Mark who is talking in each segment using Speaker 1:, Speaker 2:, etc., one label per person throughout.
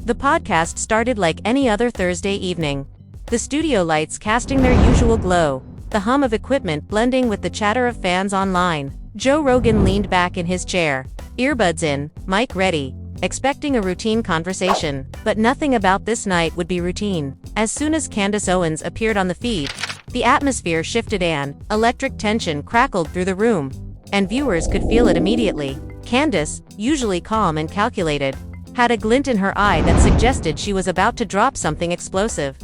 Speaker 1: The podcast started like any other Thursday evening. The studio lights casting their usual glow, the hum of equipment blending with the chatter of fans online. Joe Rogan leaned back in his chair, earbuds in, mic ready, expecting a routine conversation. But nothing about this night would be routine. As soon as Candace Owens appeared on the feed, the atmosphere shifted and electric tension crackled through the room, and viewers could feel it immediately. Candace, usually calm and calculated, had a glint in her eye that suggested she was about to drop something explosive.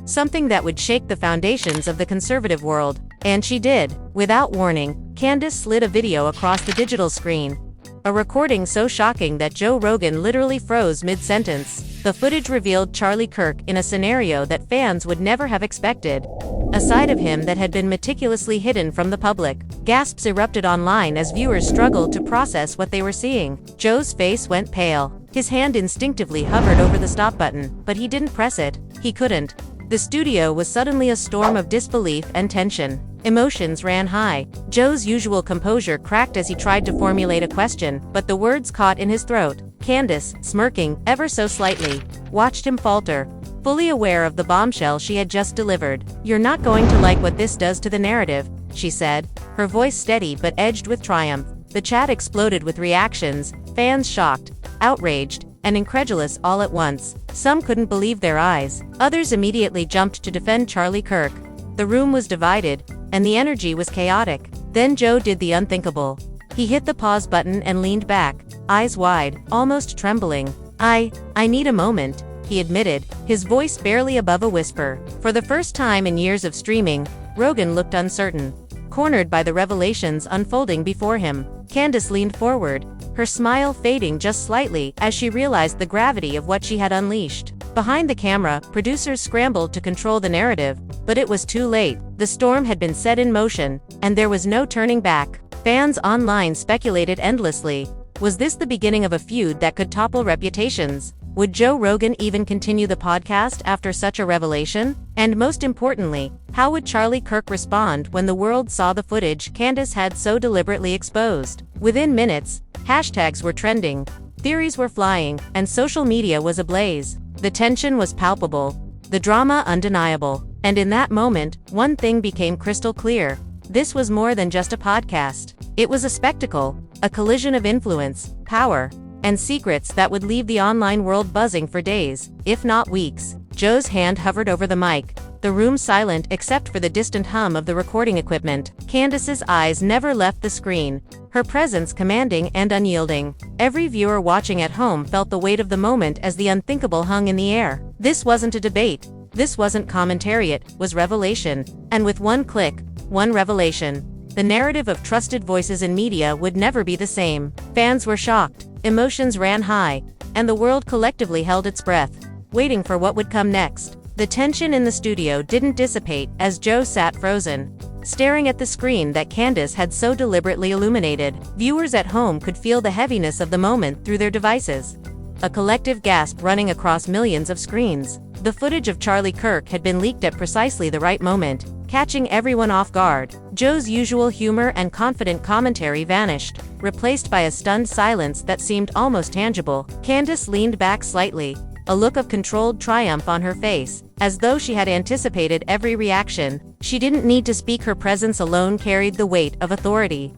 Speaker 1: Something that would shake the foundations of the conservative world. And she did. Without warning, Candace slid a video across the digital screen. A recording so shocking that Joe Rogan literally froze mid-sentence. The footage revealed Charlie Kirk in a scenario that fans would never have expected. A side of him that had been meticulously hidden from the public. Gasps erupted online as viewers struggled to process what they were seeing. Joe's face went pale. His hand instinctively hovered over the stop button, but he didn't press it. He couldn't. The studio was suddenly a storm of disbelief and tension. Emotions ran high. Joe's usual composure cracked as he tried to formulate a question, but the words caught in his throat. Candace, smirking ever so slightly, watched him falter, fully aware of the bombshell she had just delivered. "You're not going to like what this does to the narrative," she said, her voice steady but edged with triumph. The chat exploded with reactions, fans shocked, outraged, and incredulous all at once. Some couldn't believe their eyes. Others immediately jumped to defend Charlie Kirk. The room was divided, and the energy was chaotic. Then Joe did the unthinkable. He hit the pause button and leaned back, eyes wide, almost trembling. I need a moment," he admitted, his voice barely above a whisper. For the first time in years of streaming, Rogan looked uncertain, cornered by the revelations unfolding before him. Candace leaned forward, her smile fading just slightly as she realized the gravity of what she had unleashed. Behind the camera, producers scrambled to control the narrative, but it was too late. The storm had been set in motion, and there was no turning back. Fans online speculated endlessly. Was this the beginning of a feud that could topple reputations? Would Joe Rogan even continue the podcast after such a revelation? And most importantly, how would Charlie Kirk respond when the world saw the footage Candace had so deliberately exposed? Within minutes, hashtags were trending, theories were flying, and social media was ablaze. The tension was palpable, the drama undeniable. And in that moment, one thing became crystal clear. This was more than just a podcast. It was a spectacle, a collision of influence, power, and secrets that would leave the online world buzzing for days, if not weeks. Joe's hand hovered over the mic, the room silent except for the distant hum of the recording equipment. Candace's eyes never left the screen, her presence commanding and unyielding. Every viewer watching at home felt the weight of the moment as the unthinkable hung in the air. This wasn't a debate. This wasn't commentary, it was revelation. And with one click, one revelation, the narrative of trusted voices in media would never be the same. Fans were shocked, emotions ran high, and the world collectively held its breath, waiting for what would come next. The tension in the studio didn't dissipate as Joe sat frozen, staring at the screen that Candace had so deliberately illuminated. Viewers at home could feel the heaviness of the moment through their devices, a collective gasp running across millions of screens. The footage of Charlie Kirk had been leaked at precisely the right moment, catching everyone off guard. Joe's usual humor and confident commentary vanished, replaced by a stunned silence that seemed almost tangible. Candace leaned back slightly, a look of controlled triumph on her face, as though she had anticipated every reaction. She didn't need to speak, her presence alone carried the weight of authority,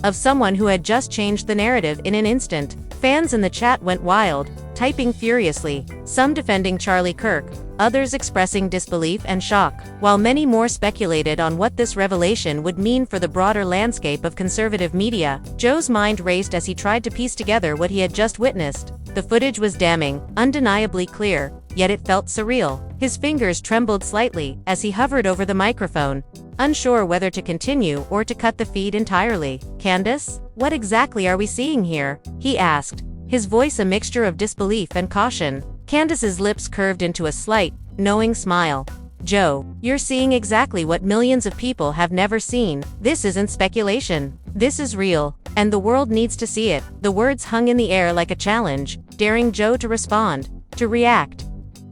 Speaker 1: of someone who had just changed the narrative in an instant. Fans in the chat went wild, typing furiously, some defending Charlie Kirk, others expressing disbelief and shock, while many more speculated on what this revelation would mean for the broader landscape of conservative media. Joe's mind raced as he tried to piece together what he had just witnessed. The footage was damning, undeniably clear, yet it felt surreal. His fingers trembled slightly as he hovered over the microphone, unsure whether to continue or to cut the feed entirely. "Candace, what exactly are we seeing here?" he asked, his voice a mixture of disbelief and caution. Candace's lips curved into a slight, knowing smile. "Joe, you're seeing exactly what millions of people have never seen. This isn't speculation. This is real, and the world needs to see it." The words hung in the air like a challenge, daring Joe to respond, to react,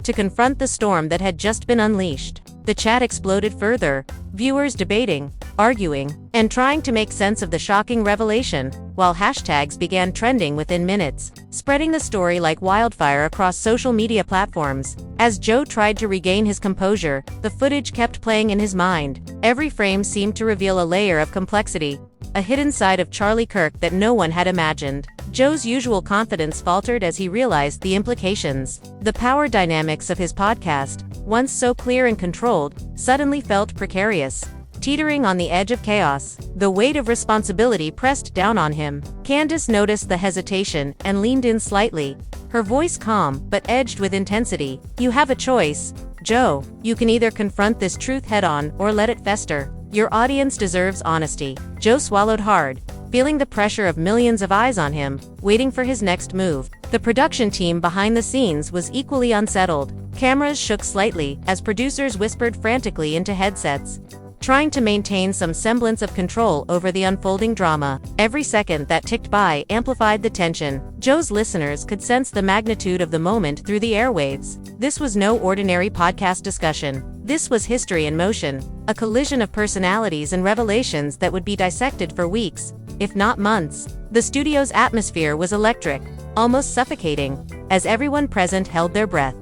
Speaker 1: to confront the storm that had just been unleashed. The chat exploded further, viewers debating, arguing, and trying to make sense of the shocking revelation, while hashtags began trending within minutes, spreading the story like wildfire across social media platforms. As Joe tried to regain his composure, the footage kept playing in his mind. Every frame seemed to reveal a layer of complexity, a hidden side of Charlie Kirk that no one had imagined. Joe's usual confidence faltered as he realized the implications. The power dynamics of his podcast, once so clear and controlled, suddenly felt precarious, teetering on the edge of chaos. The weight of responsibility pressed down on him. Candace noticed the hesitation and leaned in slightly, her voice calm but edged with intensity. "You have a choice, Joe. You can either confront this truth head-on or let it fester. Your audience deserves honesty." Joe swallowed hard, feeling the pressure of millions of eyes on him, waiting for his next move. The production team behind the scenes was equally unsettled. Cameras shook slightly as producers whispered frantically into headsets, trying to maintain some semblance of control over the unfolding drama. Every second that ticked by amplified the tension. Joe's listeners could sense the magnitude of the moment through the airwaves. This was no ordinary podcast discussion. This was history in motion, a collision of personalities and revelations that would be dissected for weeks, if not months. The studio's atmosphere was electric, almost suffocating, as everyone present held their breath,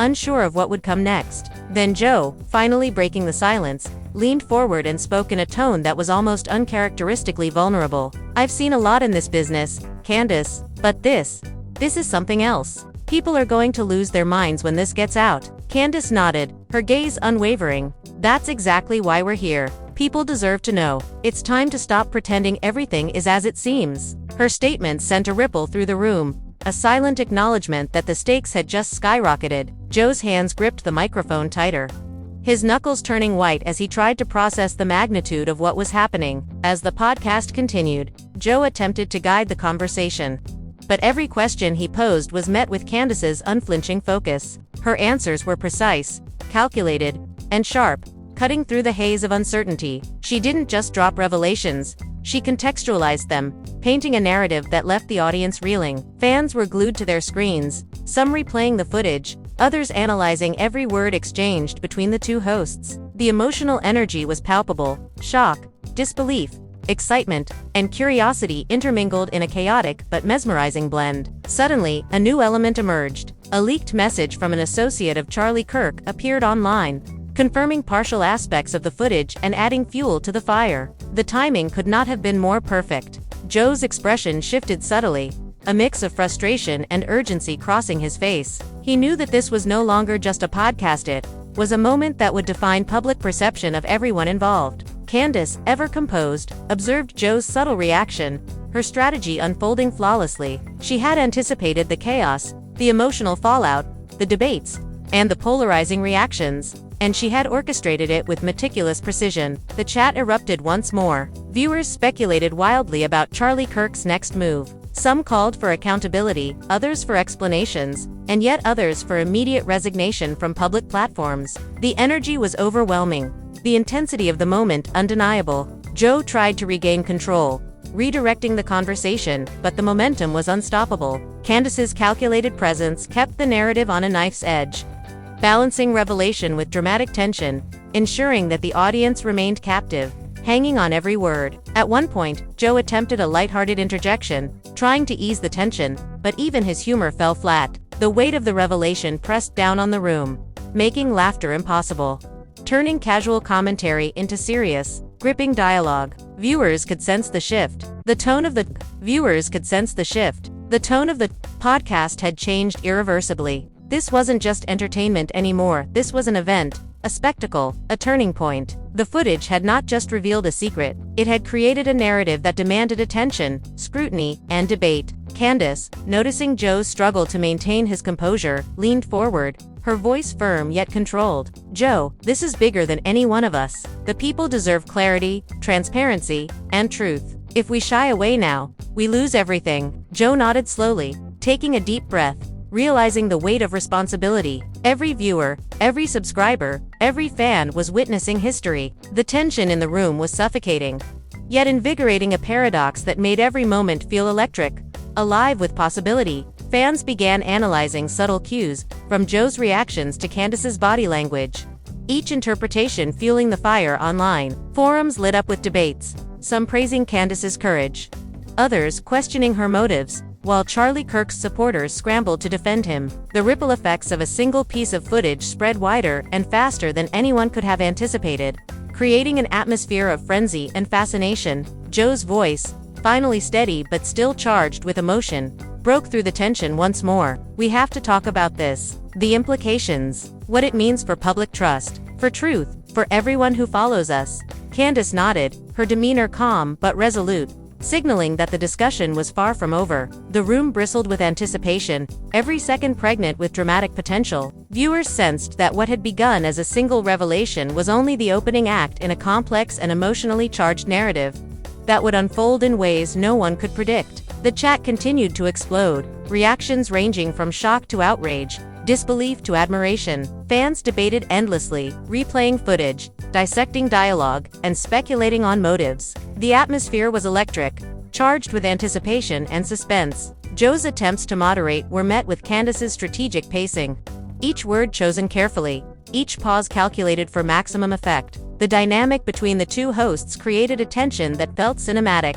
Speaker 1: unsure of what would come next. Then Joe, finally breaking the silence, leaned forward and spoke in a tone that was almost uncharacteristically vulnerable. "I've seen a lot in this business, Candace, but this is something else. People are going to lose their minds when this gets out." Candace nodded, her gaze unwavering. "That's exactly why we're here. People deserve to know. It's time to stop pretending everything is as it seems." Her statement sent a ripple through the room, a silent acknowledgement that the stakes had just skyrocketed. Joe's hands gripped the microphone tighter, his knuckles turning white as he tried to process the magnitude of what was happening. As the podcast continued, Joe attempted to guide the conversation, but every question he posed was met with Candace's unflinching focus. Her answers were precise, calculated, and sharp, cutting through the haze of uncertainty. She didn't just drop revelations, she contextualized them, painting a narrative that left the audience reeling. Fans were glued to their screens, some replaying the footage, others analyzing every word exchanged between the two hosts. The emotional energy was palpable, shock, disbelief, excitement, and curiosity intermingled in a chaotic but mesmerizing blend. Suddenly, a new element emerged. A leaked message from an associate of Charlie Kirk appeared online, confirming partial aspects of the footage and adding fuel to the fire. The timing could not have been more perfect. Joe's expression shifted subtly, a mix of frustration and urgency crossing his face. He knew that this was no longer just a podcast, it was a moment that would define public perception of everyone involved. Candace, ever composed, observed Joe's subtle reaction, her strategy unfolding flawlessly. She had anticipated the chaos, the emotional fallout, the debates, and the polarizing reactions, and she had orchestrated it with meticulous precision. The chat erupted once more. Viewers speculated wildly about Charlie Kirk's next move. Some called for accountability, others for explanations, and yet others for immediate resignation from public platforms. The energy was overwhelming, the intensity of the moment undeniable. Joe tried to regain control, redirecting the conversation, but the momentum was unstoppable. Candace's calculated presence kept the narrative on a knife's edge, balancing revelation with dramatic tension, ensuring that the audience remained captive, hanging on every word. At one point, Joe attempted a lighthearted interjection, trying to ease the tension, but even his humor fell flat. The weight of the revelation pressed down on the room, making laughter impossible, turning casual commentary into serious, gripping dialogue. Viewers could sense the shift. The tone of the podcast had changed irreversibly. This wasn't just entertainment anymore, this was an event, a spectacle, a turning point. The footage had not just revealed a secret, it had created a narrative that demanded attention, scrutiny, and debate. Candace, noticing Joe's struggle to maintain his composure, leaned forward, her voice firm yet controlled. "Joe, this is bigger than any one of us. The people deserve clarity, transparency, and truth. If we shy away now, we lose everything." Joe nodded slowly, taking a deep breath, realizing the weight of responsibility. Every viewer, every subscriber, every fan was witnessing history. The tension in the room was suffocating, yet invigorating, a paradox that made every moment feel electric, alive with possibility. Fans began analyzing subtle cues, from Joe's reactions to Candace's body language, each interpretation fueling the fire online. Forums lit up with debates, some praising Candace's courage, others questioning her motives, while Charlie Kirk's supporters scrambled to defend him. The ripple effects of a single piece of footage spread wider and faster than anyone could have anticipated, creating an atmosphere of frenzy and fascination. Joe's voice, finally steady but still charged with emotion, broke through the tension once more. "We have to talk about this. The implications. What it means for public trust, for truth, for everyone who follows us." Candace nodded, her demeanor calm but resolute, signaling that the discussion was far from over. The room bristled with anticipation, every second pregnant with dramatic potential. Viewers sensed that what had begun as a single revelation was only the opening act in a complex and emotionally charged narrative that would unfold in ways no one could predict. The chat continued to explode, reactions ranging from shock to outrage, disbelief to admiration. Fans debated endlessly, replaying footage, dissecting dialogue, and speculating on motives. The atmosphere was electric, charged with anticipation and suspense. Joe's attempts to moderate were met with Candace's strategic pacing, each word chosen carefully, each pause calculated for maximum effect. The dynamic between the two hosts created a tension that felt cinematic,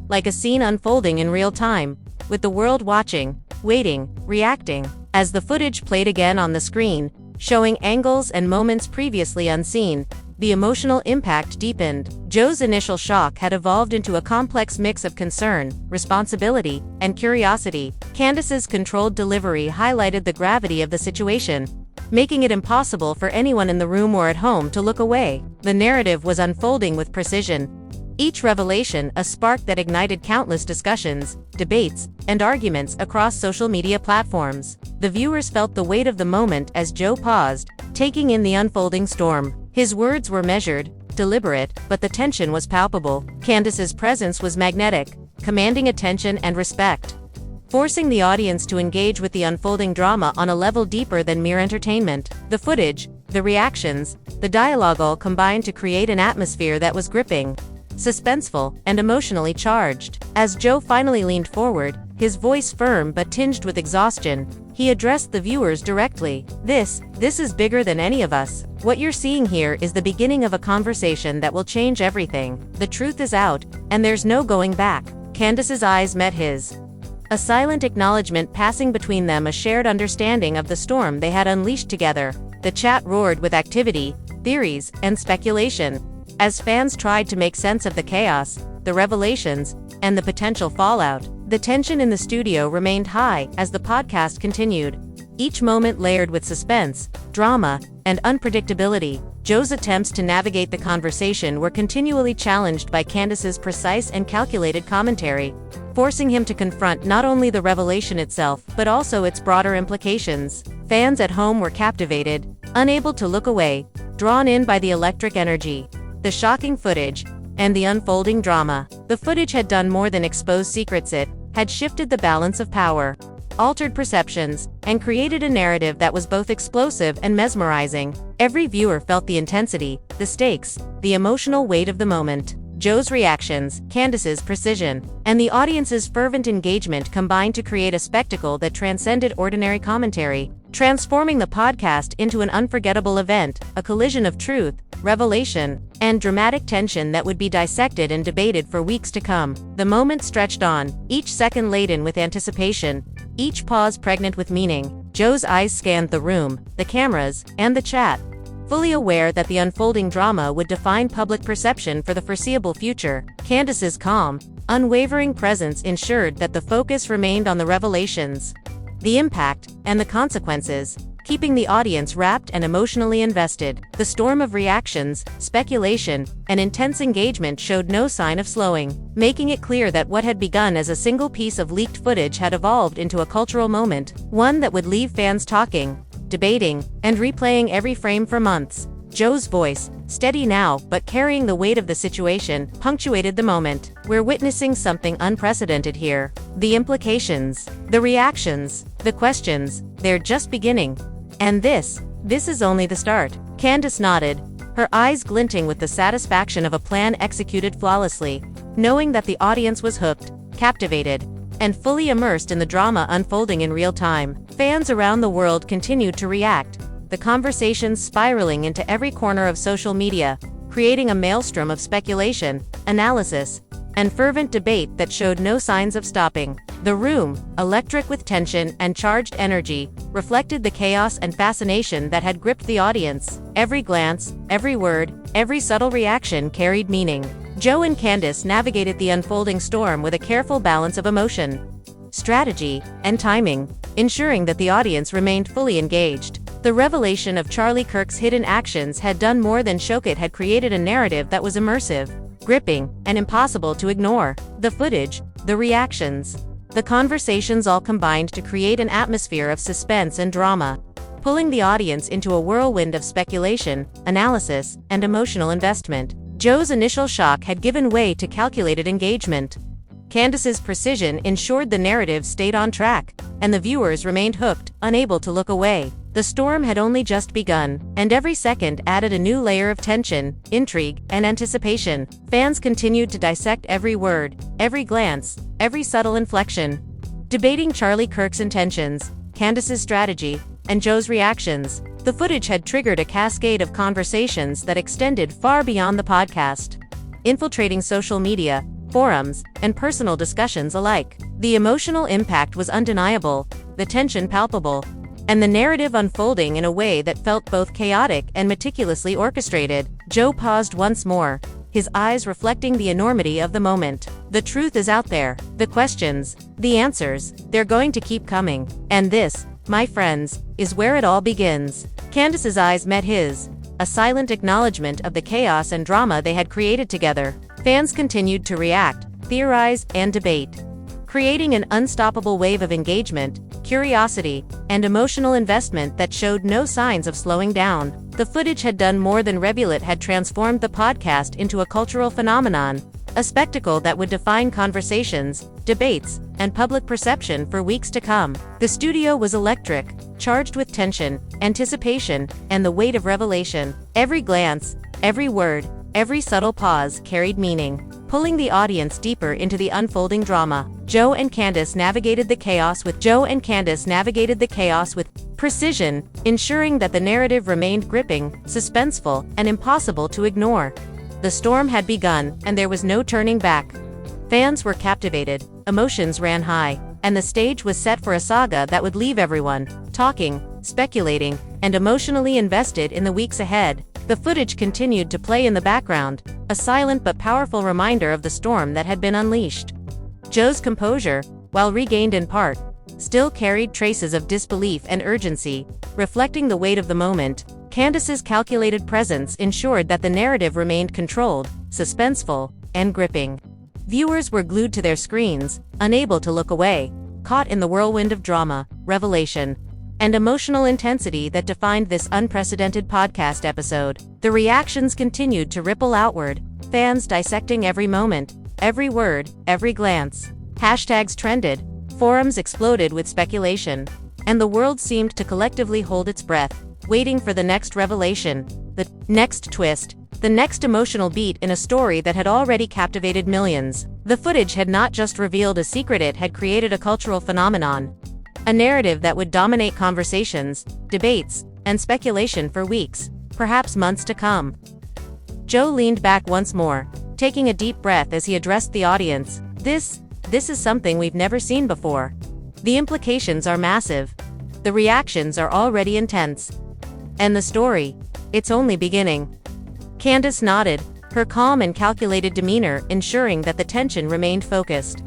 Speaker 1: like a scene unfolding in real time, with the world watching, waiting, reacting. As the footage played again on the screen, showing angles and moments previously unseen, the emotional impact deepened. Joe's initial shock had evolved into a complex mix of concern, responsibility, and curiosity. Candace's controlled delivery highlighted the gravity of the situation, making it impossible for anyone in the room or at home to look away. The narrative was unfolding with precision, each revelation a spark that ignited countless discussions, debates, and arguments across social media platforms. The viewers felt the weight of the moment as Joe paused, taking in the unfolding storm. His words were measured, deliberate, but the tension was palpable. Candace's presence was magnetic, commanding attention and respect, forcing the audience to engage with the unfolding drama on a level deeper than mere entertainment. The footage, the reactions, the dialogue all combined to create an atmosphere that was gripping, suspenseful, and emotionally charged. As Joe finally leaned forward, his voice firm but tinged with exhaustion, he addressed the viewers directly. This is bigger than any of us. What you're seeing here is the beginning of a conversation that will change everything. The truth is out, and there's no going back." Candace's eyes met his, a silent acknowledgement passing between them, a shared understanding of the storm they had unleashed together. The chat roared with activity, theories, and speculation, as fans tried to make sense of the chaos, the revelations, and the potential fallout. The tension in the studio remained high as the podcast continued, each moment layered with suspense, drama, and unpredictability. Joe's attempts to navigate the conversation were continually challenged by Candace's precise and calculated commentary, forcing him to confront not only the revelation itself but also its broader implications. Fans at home were captivated, unable to look away, drawn in by the electric energy, the shocking footage, and the unfolding drama. The footage had done more than expose secrets, it had shifted the balance of power, altered perceptions, and created a narrative that was both explosive and mesmerizing. Every viewer felt the intensity, the stakes, the emotional weight of the moment. Joe's reactions, Candace's precision, and the audience's fervent engagement combined to create a spectacle that transcended ordinary commentary, transforming the podcast into an unforgettable event, a collision of truth, revelation, and dramatic tension that would be dissected and debated for weeks to come. The moment stretched on, each second laden with anticipation, each pause pregnant with meaning. Joe's eyes scanned the room, the cameras, and the chat, fully aware that the unfolding drama would define public perception for the foreseeable future. Candace's calm, unwavering presence ensured that the focus remained on the revelations, the impact, and the consequences, keeping the audience wrapped and emotionally invested. The storm of reactions, speculation, and intense engagement showed no sign of slowing, making it clear that what had begun as a single piece of leaked footage had evolved into a cultural moment, one that would leave fans talking, debating, and replaying every frame for months. Joe's voice, steady now but carrying the weight of the situation, punctuated the moment. "We're witnessing something unprecedented here. The implications, the reactions, the questions, they're just beginning. And this is only the start." Candace nodded, her eyes glinting with the satisfaction of a plan executed flawlessly, knowing that the audience was hooked, captivated, and fully immersed in the drama unfolding in real time. Fans around the world continued to react, the conversations spiraling into every corner of social media, creating a maelstrom of speculation, analysis, and fervent debate that showed no signs of stopping. The room, electric with tension and charged energy, reflected the chaos and fascination that had gripped the audience. Every glance, every word, every subtle reaction carried meaning. Joe and Candace navigated the unfolding storm with a careful balance of emotion, strategy, and timing, ensuring that the audience remained fully engaged. The revelation of Charlie Kirk's hidden actions had done more than shock. It had created a narrative that was immersive, gripping, and impossible to ignore. The footage, the reactions, the conversations all combined to create an atmosphere of suspense and drama, pulling the audience into a whirlwind of speculation, analysis, and emotional investment. Joe's initial shock had given way to calculated engagement. Candace's precision ensured the narrative stayed on track, and the viewers remained hooked, unable to look away. The storm had only just begun, and every second added a new layer of tension, intrigue, and anticipation. Fans continued to dissect every word, every glance, every subtle inflection, debating Charlie Kirk's intentions, Candace's strategy, and Joe's reactions. The footage had triggered a cascade of conversations that extended far beyond the podcast, infiltrating social media, forums, and personal discussions alike. The emotional impact was undeniable, the tension palpable, and the narrative unfolding in a way that felt both chaotic and meticulously orchestrated. Joe paused once more, his eyes reflecting the enormity of the moment. The truth is out there. The questions, the answers, they're going to keep coming. And this, my friends, is where it all begins. Candace's eyes met his, a silent acknowledgement of the chaos and drama they had created together. Fans continued to react, theorize, and debate, creating an unstoppable wave of engagement, curiosity, and emotional investment that showed no signs of slowing down. The footage had done more than reveal. It had transformed the podcast into a cultural phenomenon, a spectacle that would define conversations, debates, and public perception for weeks to come. The studio was electric, charged with tension, anticipation, and the weight of revelation. Every glance, every word, every subtle pause carried meaning, pulling the audience deeper into the unfolding drama. Joe and Candace navigated the chaos with precision, ensuring that the narrative remained gripping, suspenseful, and impossible to ignore. The storm had begun, and there was no turning back. Fans were captivated, emotions ran high, and the stage was set for a saga that would leave everyone talking, speculating, and emotionally invested in the weeks ahead. The footage continued to play in the background, a silent but powerful reminder of the storm that had been unleashed. Joe's composure, while regained in part, still carried traces of disbelief and urgency, reflecting the weight of the moment. Candace's calculated presence ensured that the narrative remained controlled, suspenseful, and gripping. Viewers were glued to their screens, unable to look away, caught in the whirlwind of drama, revelation, and emotional intensity that defined this unprecedented podcast episode. The reactions continued to ripple outward, fans dissecting every moment, every word, every glance. Hashtags trended, forums exploded with speculation, and the world seemed to collectively hold its breath, waiting for the next revelation, the next twist, the next emotional beat in a story that had already captivated millions. The footage had not just revealed a secret, it had created a cultural phenomenon, a narrative that would dominate conversations, debates, and speculation for weeks, perhaps months to come. Joe leaned back once more, taking a deep breath as he addressed the audience. This is something we've never seen before. The implications are massive. The reactions are already intense. And the story, it's only beginning. Candace nodded, her calm and calculated demeanor ensuring that the tension remained focused,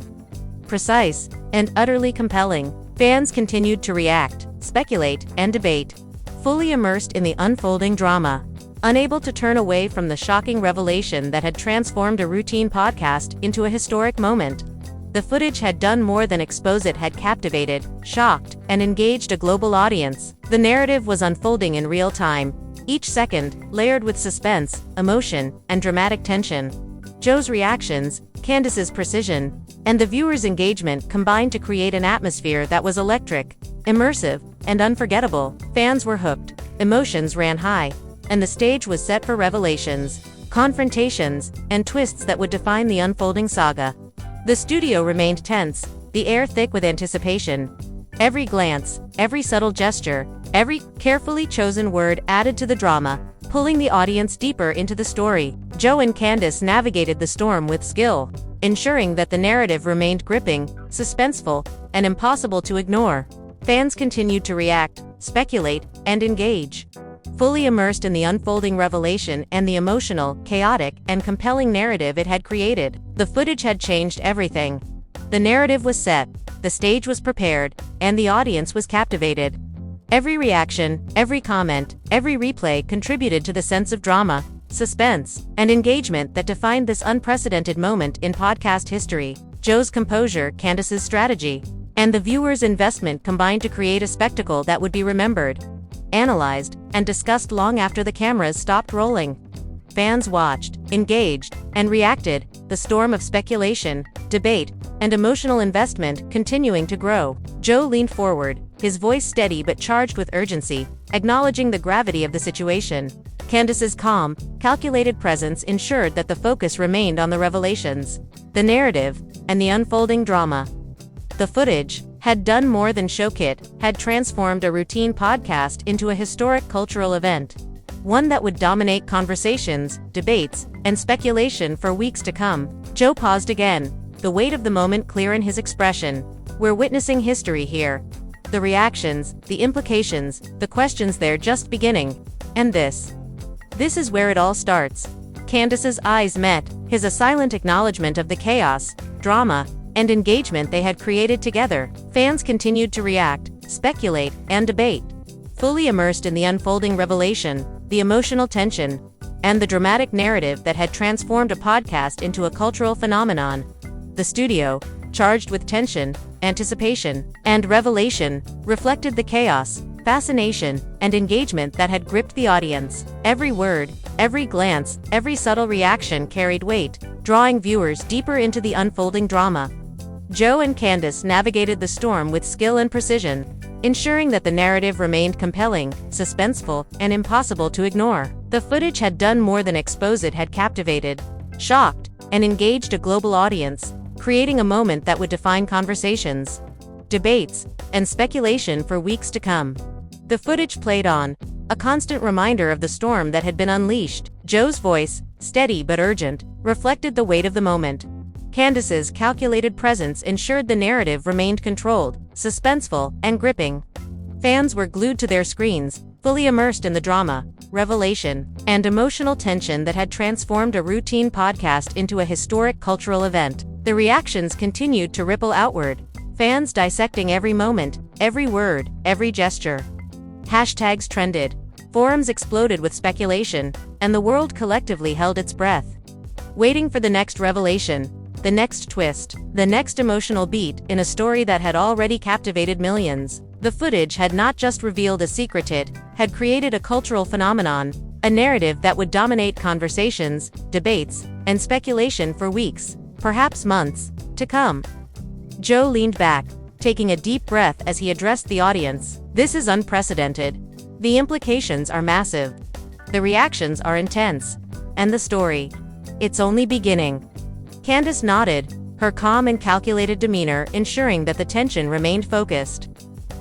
Speaker 1: precise, and utterly compelling. Fans continued to react, speculate, and debate, fully immersed in the unfolding drama, unable to turn away from the shocking revelation that had transformed a routine podcast into a historic moment. The footage had done more than expose, it had captivated, shocked, and engaged a global audience. The narrative was unfolding in real time, each second layered with suspense, emotion, and dramatic tension. Joe's reactions, Candace's precision, and the viewer's engagement combined to create an atmosphere that was electric, immersive, and unforgettable. Fans were hooked, emotions ran high, and the stage was set for revelations, confrontations, and twists that would define the unfolding saga. The studio remained tense, the air thick with anticipation. Every glance, every subtle gesture, Every carefully chosen word added to the drama, pulling the audience deeper into the story. Joe and Candace navigated the storm with skill, ensuring that the narrative remained gripping, suspenseful, and impossible to ignore. Fans continued to react, speculate, and engage, fully immersed in the unfolding revelation and the emotional, chaotic, and compelling narrative it had created. The footage had changed everything. The narrative was set, the stage was prepared, and the audience was captivated. Every reaction, every comment, every replay contributed to the sense of drama, suspense, and engagement that defined this unprecedented moment in podcast history. Joe's composure, Candace's strategy, and the viewer's investment combined to create a spectacle that would be remembered, analyzed, and discussed long after the cameras stopped rolling. Fans watched, engaged, and reacted, the storm of speculation, debate, and emotional investment continuing to grow. Joe leaned forward, his voice steady but charged with urgency, acknowledging the gravity of the situation. Candace's calm, calculated presence ensured that the focus remained on the revelations, the narrative, and the unfolding drama. The footage had done more than showcase, had transformed a routine podcast into a historic cultural event, one that would dominate conversations, debates, and speculation for weeks to come. Joe paused again, the weight of the moment clear in his expression. We're witnessing history here. The reactions, the implications, the questions, they're just beginning. And this is where it all starts. Candace's eyes met, his a silent acknowledgement of the chaos, drama, and engagement they had created together. Fans continued to react, speculate, and debate, fully immersed in the unfolding revelation, the emotional tension, and the dramatic narrative that had transformed a podcast into a cultural phenomenon. The studio, charged with tension, anticipation, and revelation, reflected the chaos, fascination, and engagement that had gripped the audience. Every word, every glance, every subtle reaction carried weight, drawing viewers deeper into the unfolding drama. Joe and Candace navigated the storm with skill and precision, ensuring that the narrative remained compelling, suspenseful, and impossible to ignore. The footage had done more than expose, it had captivated, shocked, and engaged a global audience, creating a moment that would define conversations, debates, and speculation for weeks to come. The footage played on, a constant reminder of the storm that had been unleashed. Joe's voice, steady but urgent, reflected the weight of the moment. Candace's calculated presence ensured the narrative remained controlled, suspenseful, and gripping. Fans were glued to their screens, fully immersed in the drama, revelation, and emotional tension that had transformed a routine podcast into a historic cultural event. The reactions continued to ripple outward, fans dissecting every moment, every word, every gesture. Hashtags trended, forums exploded with speculation, and the world collectively held its breath, waiting for the next revelation, the next twist, the next emotional beat in a story that had already captivated millions. The footage had not just revealed a secret, it had created a cultural phenomenon, a narrative that would dominate conversations, debates, and speculation for weeks, perhaps months, to come. Joe leaned back, taking a deep breath as he addressed the audience. This is unprecedented. The implications are massive. The reactions are intense. And the story, it's only beginning. Candace nodded, her calm and calculated demeanor ensuring that the tension remained focused,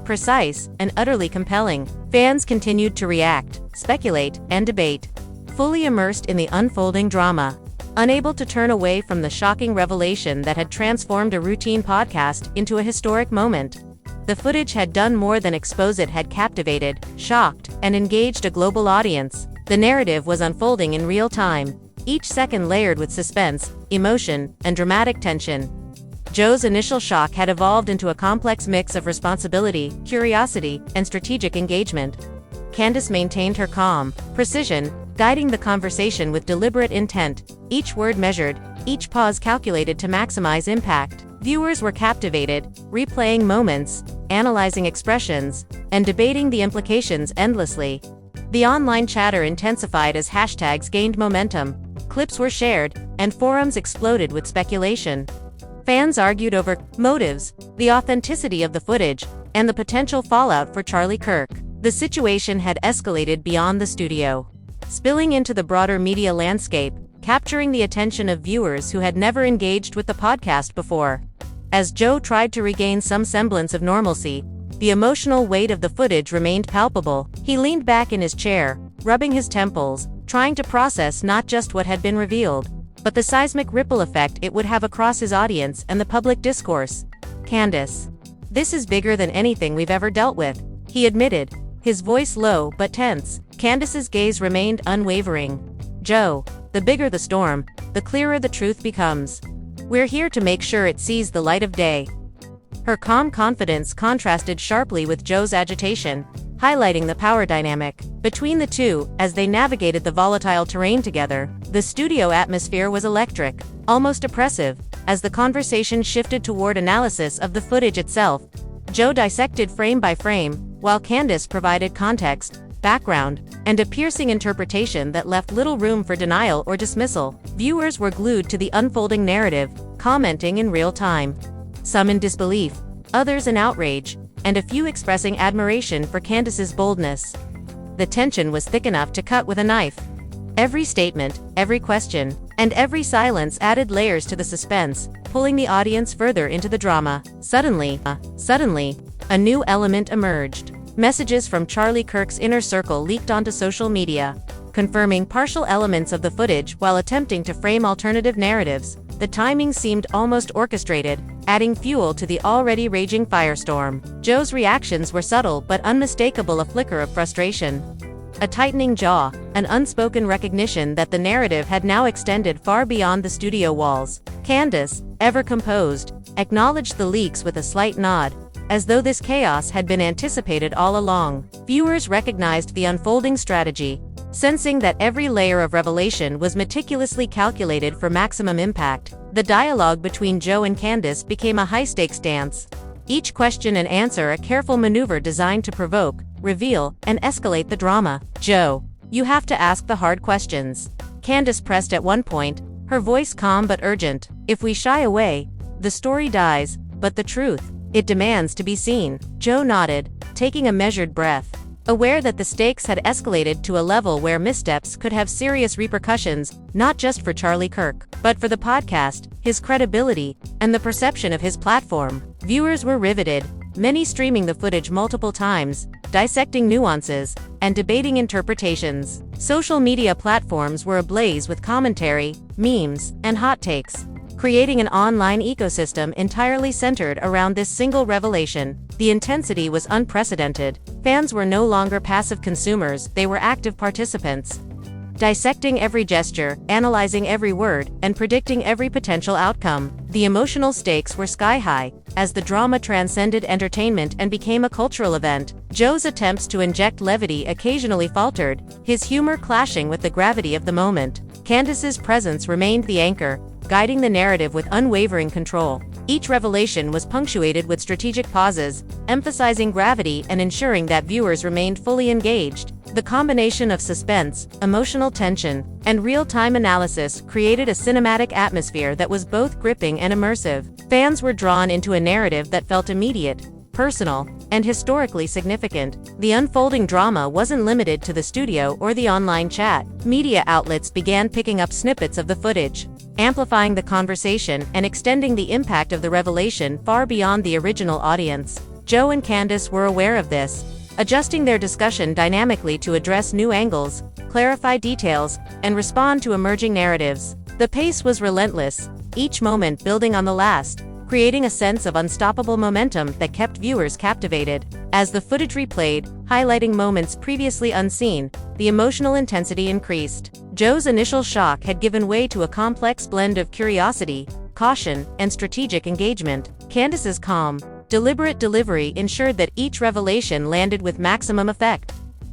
Speaker 1: precise, and utterly compelling. Fans continued to react, speculate, and debate, fully immersed in the unfolding drama, unable to turn away from the shocking revelation that had transformed a routine podcast into a historic moment. The footage had done more than expose, it had captivated, shocked, and engaged a global audience. The narrative was unfolding in real time, each second layered with suspense, emotion, and dramatic tension. Joe's initial shock had evolved into a complex mix of responsibility, curiosity, and strategic engagement. Candace maintained her calm, precision, guiding the conversation with deliberate intent, each word measured, each pause calculated to maximize impact. Viewers were captivated, replaying moments, analyzing expressions, and debating the implications endlessly. The online chatter intensified as hashtags gained momentum, clips were shared, and forums exploded with speculation. Fans argued over motives, the authenticity of the footage, and the potential fallout for Kirk. The situation had escalated beyond the studio, spilling into the broader media landscape, capturing the attention of viewers who had never engaged with the podcast before. As Joe tried to regain some semblance of normalcy, the emotional weight of the footage remained palpable. He leaned back in his chair, rubbing his temples, trying to process not just what had been revealed, but the seismic ripple effect it would have across his audience and the public discourse. "Candace, this is bigger than anything we've ever dealt with," he admitted, his voice low but tense. Candace's gaze remained unwavering. "Joe, the bigger the storm, the clearer the truth becomes. We're here to make sure it sees the light of day." Her calm confidence contrasted sharply with Joe's agitation, highlighting the power dynamic between the two as they navigated the volatile terrain together. The studio atmosphere was electric, almost oppressive, as the conversation shifted toward analysis of the footage itself. Joe dissected frame by frame, while Candace provided context, background, and a piercing interpretation that left little room for denial or dismissal. Viewers were glued to the unfolding narrative, commenting in real time. Some in disbelief, others in outrage, and a few expressing admiration for Candace's boldness. The tension was thick enough to cut with a knife. Every statement, every question, and every silence added layers to the suspense, pulling the audience further into the drama. Suddenly, a new element emerged. Messages from Charlie Kirk's inner circle leaked onto social media, confirming partial elements of the footage while attempting to frame alternative narratives. The timing seemed almost orchestrated, adding fuel to the already raging firestorm. Joe's reactions were subtle but unmistakable, a flicker of frustration, a tightening jaw, an unspoken recognition that the narrative had now extended far beyond the studio walls. Candace, ever composed, acknowledged the leaks with a slight nod, as though this chaos had been anticipated all along. Viewers recognized the unfolding strategy, sensing that every layer of revelation was meticulously calculated for maximum impact. The dialogue between Joe and Candace became a high-stakes dance, each question and answer a careful maneuver designed to provoke, reveal, and escalate the drama. "Joe, you have to ask the hard questions," Candace pressed at one point, her voice calm but urgent. "If we shy away, the story dies, but the truth, it demands to be seen." Joe nodded, taking a measured breath, aware that the stakes had escalated to a level where missteps could have serious repercussions, not just for Charlie Kirk, but for the podcast, his credibility, and the perception of his platform. Viewers were riveted, many streaming the footage multiple times, dissecting nuances, and debating interpretations. Social media platforms were ablaze with commentary, memes, and hot takes, creating an online ecosystem entirely centered around this single revelation. The intensity was unprecedented. Fans were no longer passive consumers, they were active participants, dissecting every gesture, analyzing every word, and predicting every potential outcome. The emotional stakes were sky-high, as the drama transcended entertainment and became a cultural event. Joe's attempts to inject levity occasionally faltered, his humor clashing with the gravity of the moment. Candace's presence remained the anchor, guiding the narrative with unwavering control. Each revelation was punctuated with strategic pauses, emphasizing gravity and ensuring that viewers remained fully engaged. The combination of suspense, emotional tension, and real-time analysis created a cinematic atmosphere that was both gripping and immersive. Fans were drawn into a narrative that felt immediate, personal, and historically significant. The unfolding drama wasn't limited to the studio or the online chat. Media outlets began picking up snippets of the footage, amplifying the conversation and extending the impact of the revelation far beyond the original audience. Joe and Candace were aware of this, adjusting their discussion dynamically to address new angles, clarify details, and respond to emerging narratives. The pace was relentless, each moment building on the last, creating a sense of unstoppable momentum that kept viewers captivated. As the footage replayed, highlighting moments previously unseen, the emotional intensity increased. Joe's initial shock had given way to a complex blend of curiosity, caution, and strategic engagement. Candace's calm, deliberate delivery ensured that each revelation landed with maximum effect,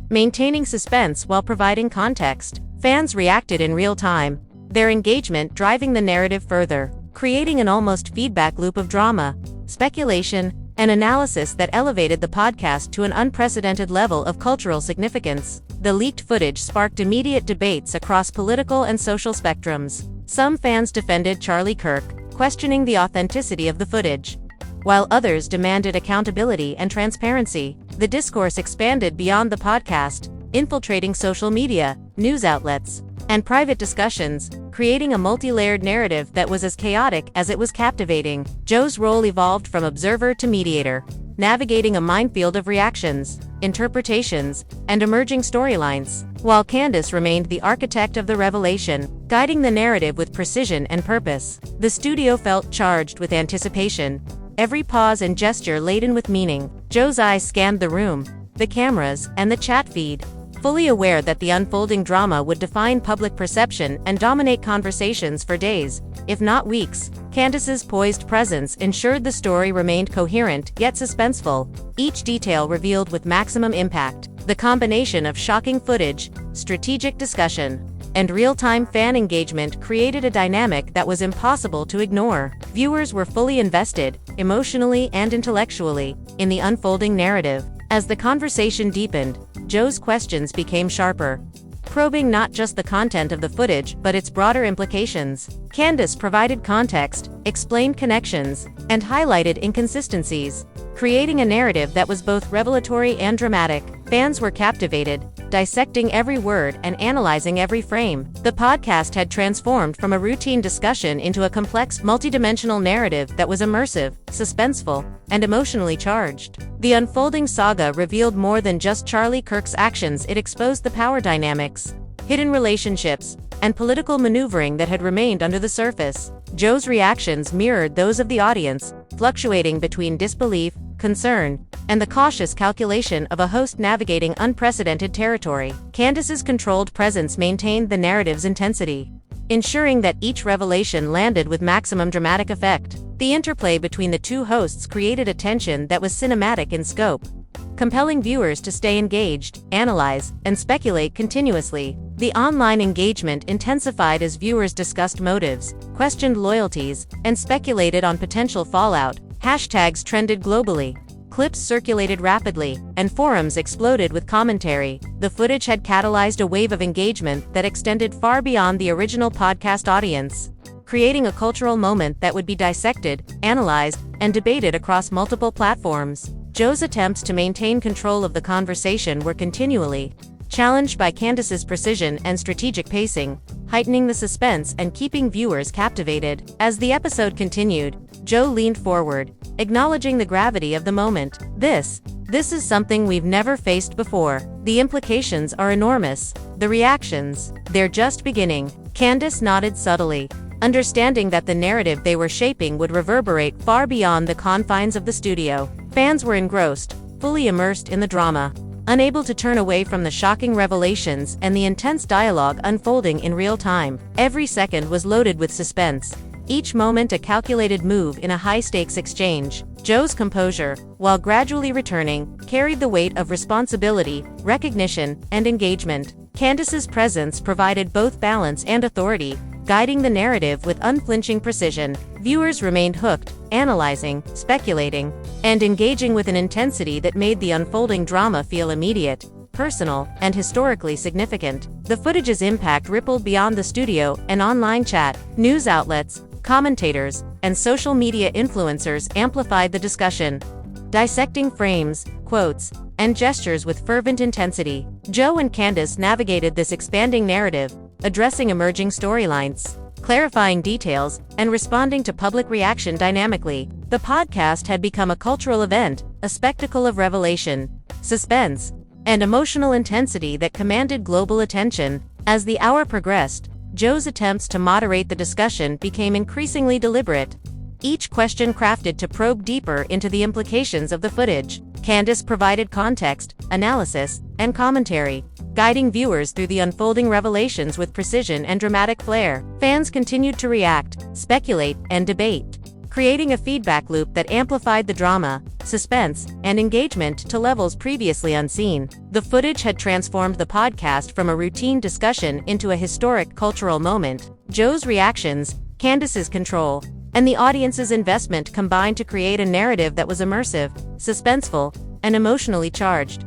Speaker 1: maintaining suspense while providing context. Fans reacted in real time, their engagement driving the narrative further, creating an almost feedback loop of drama, speculation, and analysis that elevated the podcast to an unprecedented level of cultural significance. The leaked footage sparked immediate debates across political and social spectrums. Some fans defended Charlie Kirk, questioning the authenticity of the footage, while others demanded accountability and transparency. The discourse expanded beyond the podcast, infiltrating social media, news outlets, and private discussions, creating a multi-layered narrative that was as chaotic as it was captivating. Joe's role evolved from observer to mediator, navigating a minefield of reactions, interpretations, and emerging storylines. While Candace remained the architect of the revelation, guiding the narrative with precision and purpose, the studio felt charged with anticipation, every pause and gesture laden with meaning. Joe's eyes scanned the room, the cameras, and the chat feed, fully aware that the unfolding drama would define public perception and dominate conversations for days, if not weeks. Candace's poised presence ensured the story remained coherent yet suspenseful, each detail revealed with maximum impact. The combination of shocking footage, strategic discussion, and real-time fan engagement created a dynamic that was impossible to ignore. Viewers were fully invested, emotionally and intellectually, in the unfolding narrative. As the conversation deepened, Joe's questions became sharper, probing not just the content of the footage but its broader implications. Candace provided context, explained connections, and highlighted inconsistencies, creating a narrative that was both revelatory and dramatic. Fans were captivated, dissecting every word and analyzing every frame. The podcast had transformed from a routine discussion into a complex, multidimensional narrative that was immersive, suspenseful, and emotionally charged. The unfolding saga revealed more than just Charlie Kirk's actions. It exposed the power dynamics, hidden relationships, and political maneuvering that had remained under the surface. Joe's reactions mirrored those of the audience, fluctuating between disbelief, concern, and the cautious calculation of a host navigating unprecedented territory. Candace's controlled presence maintained the narrative's intensity, ensuring that each revelation landed with maximum dramatic effect. The interplay between the two hosts created a tension that was cinematic in scope, compelling viewers to stay engaged, analyze, and speculate continuously. The online engagement intensified as viewers discussed motives, questioned loyalties, and speculated on potential fallout. Hashtags trended globally, clips circulated rapidly, and forums exploded with commentary. The footage had catalyzed a wave of engagement that extended far beyond the original podcast audience, creating a cultural moment that would be dissected, analyzed, and debated across multiple platforms. Joe's attempts to maintain control of the conversation were continually challenged by Candace's precision and strategic pacing, heightening the suspense and keeping viewers captivated. As the episode continued, Joe leaned forward, acknowledging the gravity of the moment. This is something we've never faced before. The implications are enormous. The reactions, they're just beginning. Candace nodded subtly, understanding that the narrative they were shaping would reverberate far beyond the confines of the studio. Fans were engrossed, fully immersed in the drama, unable to turn away from the shocking revelations and the intense dialogue unfolding in real time. Every second was loaded with suspense, each moment a calculated move in a high-stakes exchange. Joe's composure, while gradually returning, carried the weight of responsibility, recognition, and engagement. Candace's presence provided both balance and authority, guiding the narrative with unflinching precision. Viewers remained hooked, analyzing, speculating, and engaging with an intensity that made the unfolding drama feel immediate, personal, and historically significant. The footage's impact rippled beyond the studio and online chat. News outlets, commentators, and social media influencers amplified the discussion, dissecting frames, quotes, and gestures with fervent intensity. Joe and Candace navigated this expanding narrative, addressing emerging storylines, clarifying details, and responding to public reaction dynamically. The podcast had become a cultural event, a spectacle of revelation, suspense, and emotional intensity that commanded global attention. As the hour progressed, Joe's attempts to moderate the discussion became increasingly deliberate, each question crafted to probe deeper into the implications of the footage. Candace provided context, analysis, and commentary, guiding viewers through the unfolding revelations with precision and dramatic flair. Fans continued to react, speculate, and debate, creating a feedback loop that amplified the drama, suspense, and engagement to levels previously unseen. The footage had transformed the podcast from a routine discussion into a historic cultural moment. Joe's reactions, Candace's control, and the audience's investment combined to create a narrative that was immersive, suspenseful, and emotionally charged.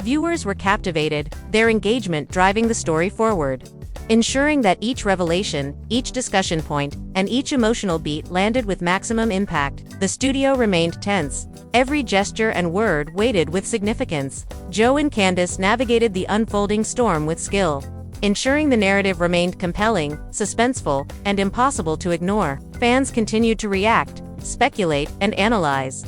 Speaker 1: Viewers were captivated, their engagement driving the story forward, ensuring that each revelation, each discussion point, and each emotional beat landed with maximum impact. The studio remained tense, every gesture and word weighted with significance. Joe and Candace navigated the unfolding storm with skill, ensuring the narrative remained compelling, suspenseful, and impossible to ignore. Fans continued to react, speculate, and analyze.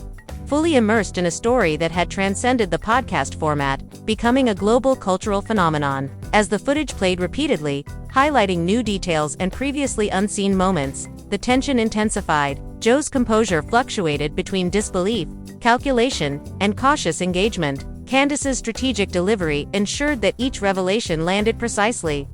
Speaker 1: Fully immersed in a story that had transcended the podcast format, becoming a global cultural phenomenon. As the footage played repeatedly, highlighting new details and previously unseen moments, the tension intensified. Joe's composure fluctuated between disbelief, calculation, and cautious engagement. Candace's strategic delivery ensured that each revelation landed precisely,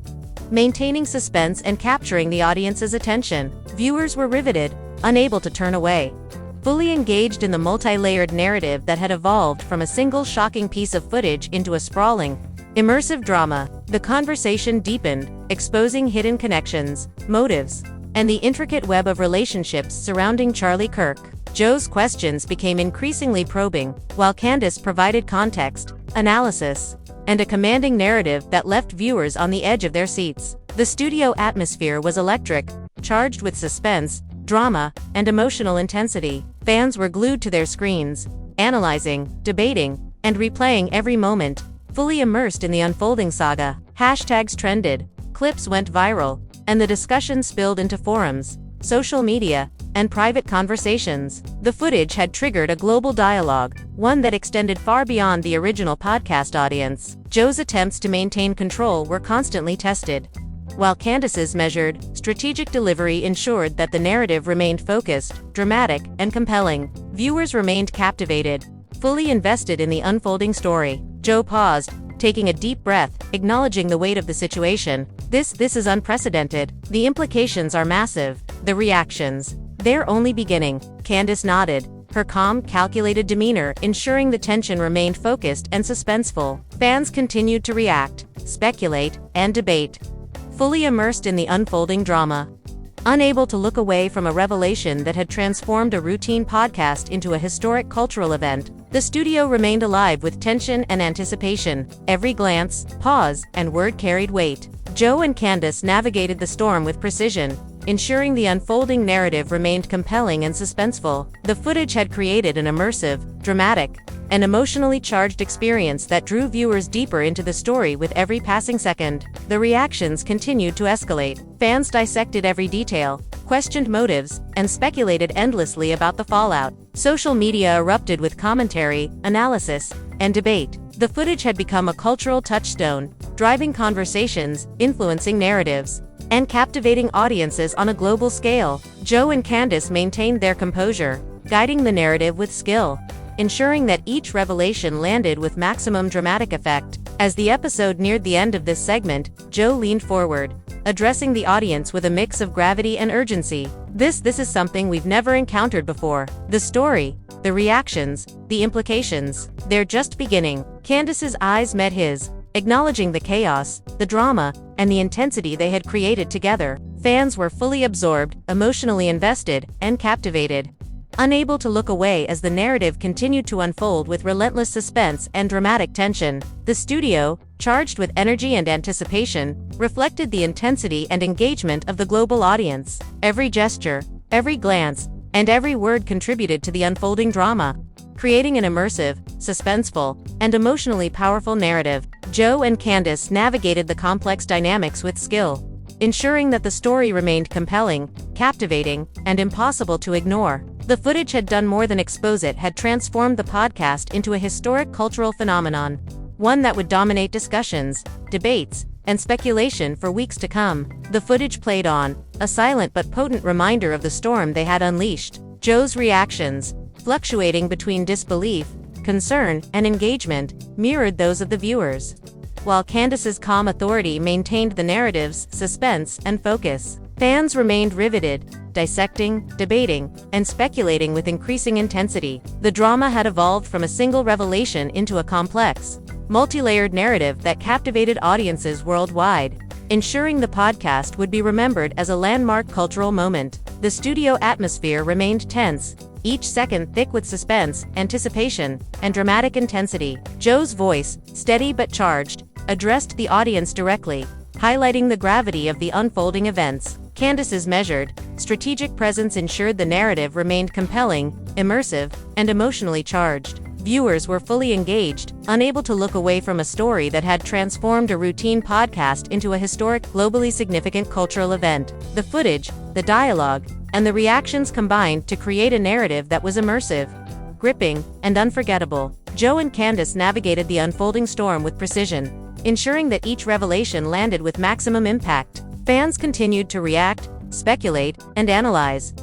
Speaker 1: maintaining suspense and capturing the audience's attention. Viewers were riveted, unable to turn away, fully engaged in the multi-layered narrative that had evolved from a single shocking piece of footage into a sprawling, immersive drama. The conversation deepened, exposing hidden connections, motives, and the intricate web of relationships surrounding Charlie Kirk. Joe's questions became increasingly probing, while Candace provided context, analysis, and a commanding narrative that left viewers on the edge of their seats. The studio atmosphere was electric, charged with suspense, drama, and emotional intensity. Fans were glued to their screens, analyzing, debating, and replaying every moment, fully immersed in the unfolding saga. Hashtags trended, clips went viral, and the discussion spilled into forums, social media, and private conversations. The footage had triggered a global dialogue, one that extended far beyond the original podcast audience. Joe's attempts to maintain control were constantly tested, while Candace's measured, strategic delivery ensured that the narrative remained focused, dramatic, and compelling. Viewers remained captivated, fully invested in the unfolding story. Joe paused, taking a deep breath, acknowledging the weight of the situation. This is unprecedented. The implications are massive. The reactions, they're only beginning. Candace nodded, her calm, calculated demeanor ensuring the tension remained focused and suspenseful. Fans continued to react, speculate, and debate, fully immersed in the unfolding drama. Unable to look away from a revelation that had transformed a routine podcast into a historic cultural event, the studio remained alive with tension and anticipation. Every glance, pause, and word carried weight. Joe and Candace navigated the storm with precision, ensuring the unfolding narrative remained compelling and suspenseful. The footage had created an immersive, dramatic, and emotionally charged experience that drew viewers deeper into the story with every passing second. The reactions continued to escalate. Fans dissected every detail, questioned motives, and speculated endlessly about the fallout. Social media erupted with commentary, analysis, and debate. The footage had become a cultural touchstone, driving conversations, influencing narratives, and captivating audiences on a global scale. Joe and Candace maintained their composure, guiding the narrative with skill, ensuring that each revelation landed with maximum dramatic effect. As the episode neared the end of this segment, Joe leaned forward, addressing the audience with a mix of gravity and urgency. This is something we've never encountered before. The story, the reactions, the implications, they're just beginning. Candace's eyes met his, acknowledging the chaos, the drama, and the intensity they had created together. Fans were fully absorbed, emotionally invested, and captivated, unable to look away as the narrative continued to unfold with relentless suspense and dramatic tension. The studio, charged with energy and anticipation, reflected the intensity and engagement of the global audience. Every gesture, every glance, and every word contributed to the unfolding drama, creating an immersive, suspenseful, and emotionally powerful narrative. Joe and Candace navigated the complex dynamics with skill, ensuring that the story remained compelling, captivating, and impossible to ignore. The footage had done more than expose it, had transformed the podcast into a historic cultural phenomenon, one that would dominate discussions, debates, and speculation for weeks to come. The footage played on, a silent but potent reminder of the storm they had unleashed. Joe's reactions, fluctuating between disbelief, concern, and engagement, mirrored those of the viewers, while Candace's calm authority maintained the narrative's suspense and focus. Fans remained riveted, dissecting, debating, and speculating with increasing intensity. The drama had evolved from a single revelation into a complex, multi-layered narrative that captivated audiences worldwide, ensuring the podcast would be remembered as a landmark cultural moment. The studio atmosphere remained tense, each second thick with suspense, anticipation, and dramatic intensity. Joe's voice, steady but charged, addressed the audience directly, highlighting the gravity of the unfolding events. Candace's measured, strategic presence ensured the narrative remained compelling, immersive, and emotionally charged. Viewers were fully engaged, unable to look away from a story that had transformed a routine podcast into a historic, globally significant cultural event. The footage, the dialogue, and the reactions combined to create a narrative that was immersive, gripping, and unforgettable. Joe and Candace navigated the unfolding storm with precision, ensuring that each revelation landed with maximum impact. Fans continued to react, speculate, and analyze,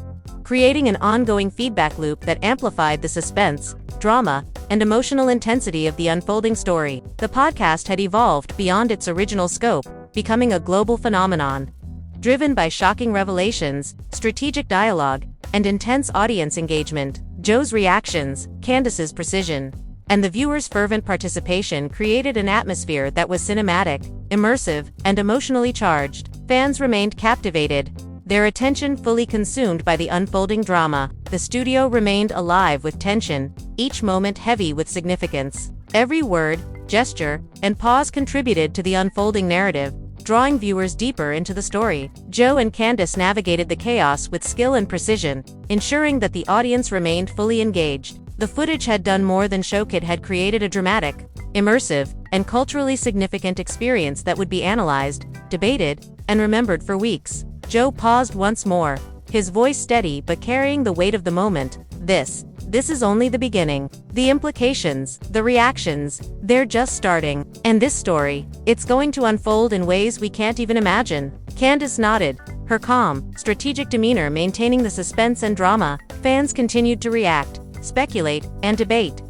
Speaker 1: creating an ongoing feedback loop that amplified the suspense, drama, and emotional intensity of the unfolding story. The podcast had evolved beyond its original scope, becoming a global phenomenon, driven by shocking revelations, strategic dialogue, and intense audience engagement. Joe's reactions, Candace's precision, and the viewers' fervent participation created an atmosphere that was cinematic, immersive, and emotionally charged. Fans remained captivated, their attention fully consumed by the unfolding drama. The studio remained alive with tension, each moment heavy with significance. Every word, gesture, and pause contributed to the unfolding narrative, drawing viewers deeper into the story. Joe and Candace navigated the chaos with skill and precision, ensuring that the audience remained fully engaged. The footage had done more than show. It had created a dramatic, immersive, and culturally significant experience that would be analyzed, debated, and remembered for weeks. Joe paused once more, his voice steady but carrying the weight of the moment. This is only the beginning. The implications, the reactions, they're just starting. And this story, it's going to unfold in ways we can't even imagine. Candace nodded, her calm, strategic demeanor maintaining the suspense and drama. Fans continued to react, speculate, and debate,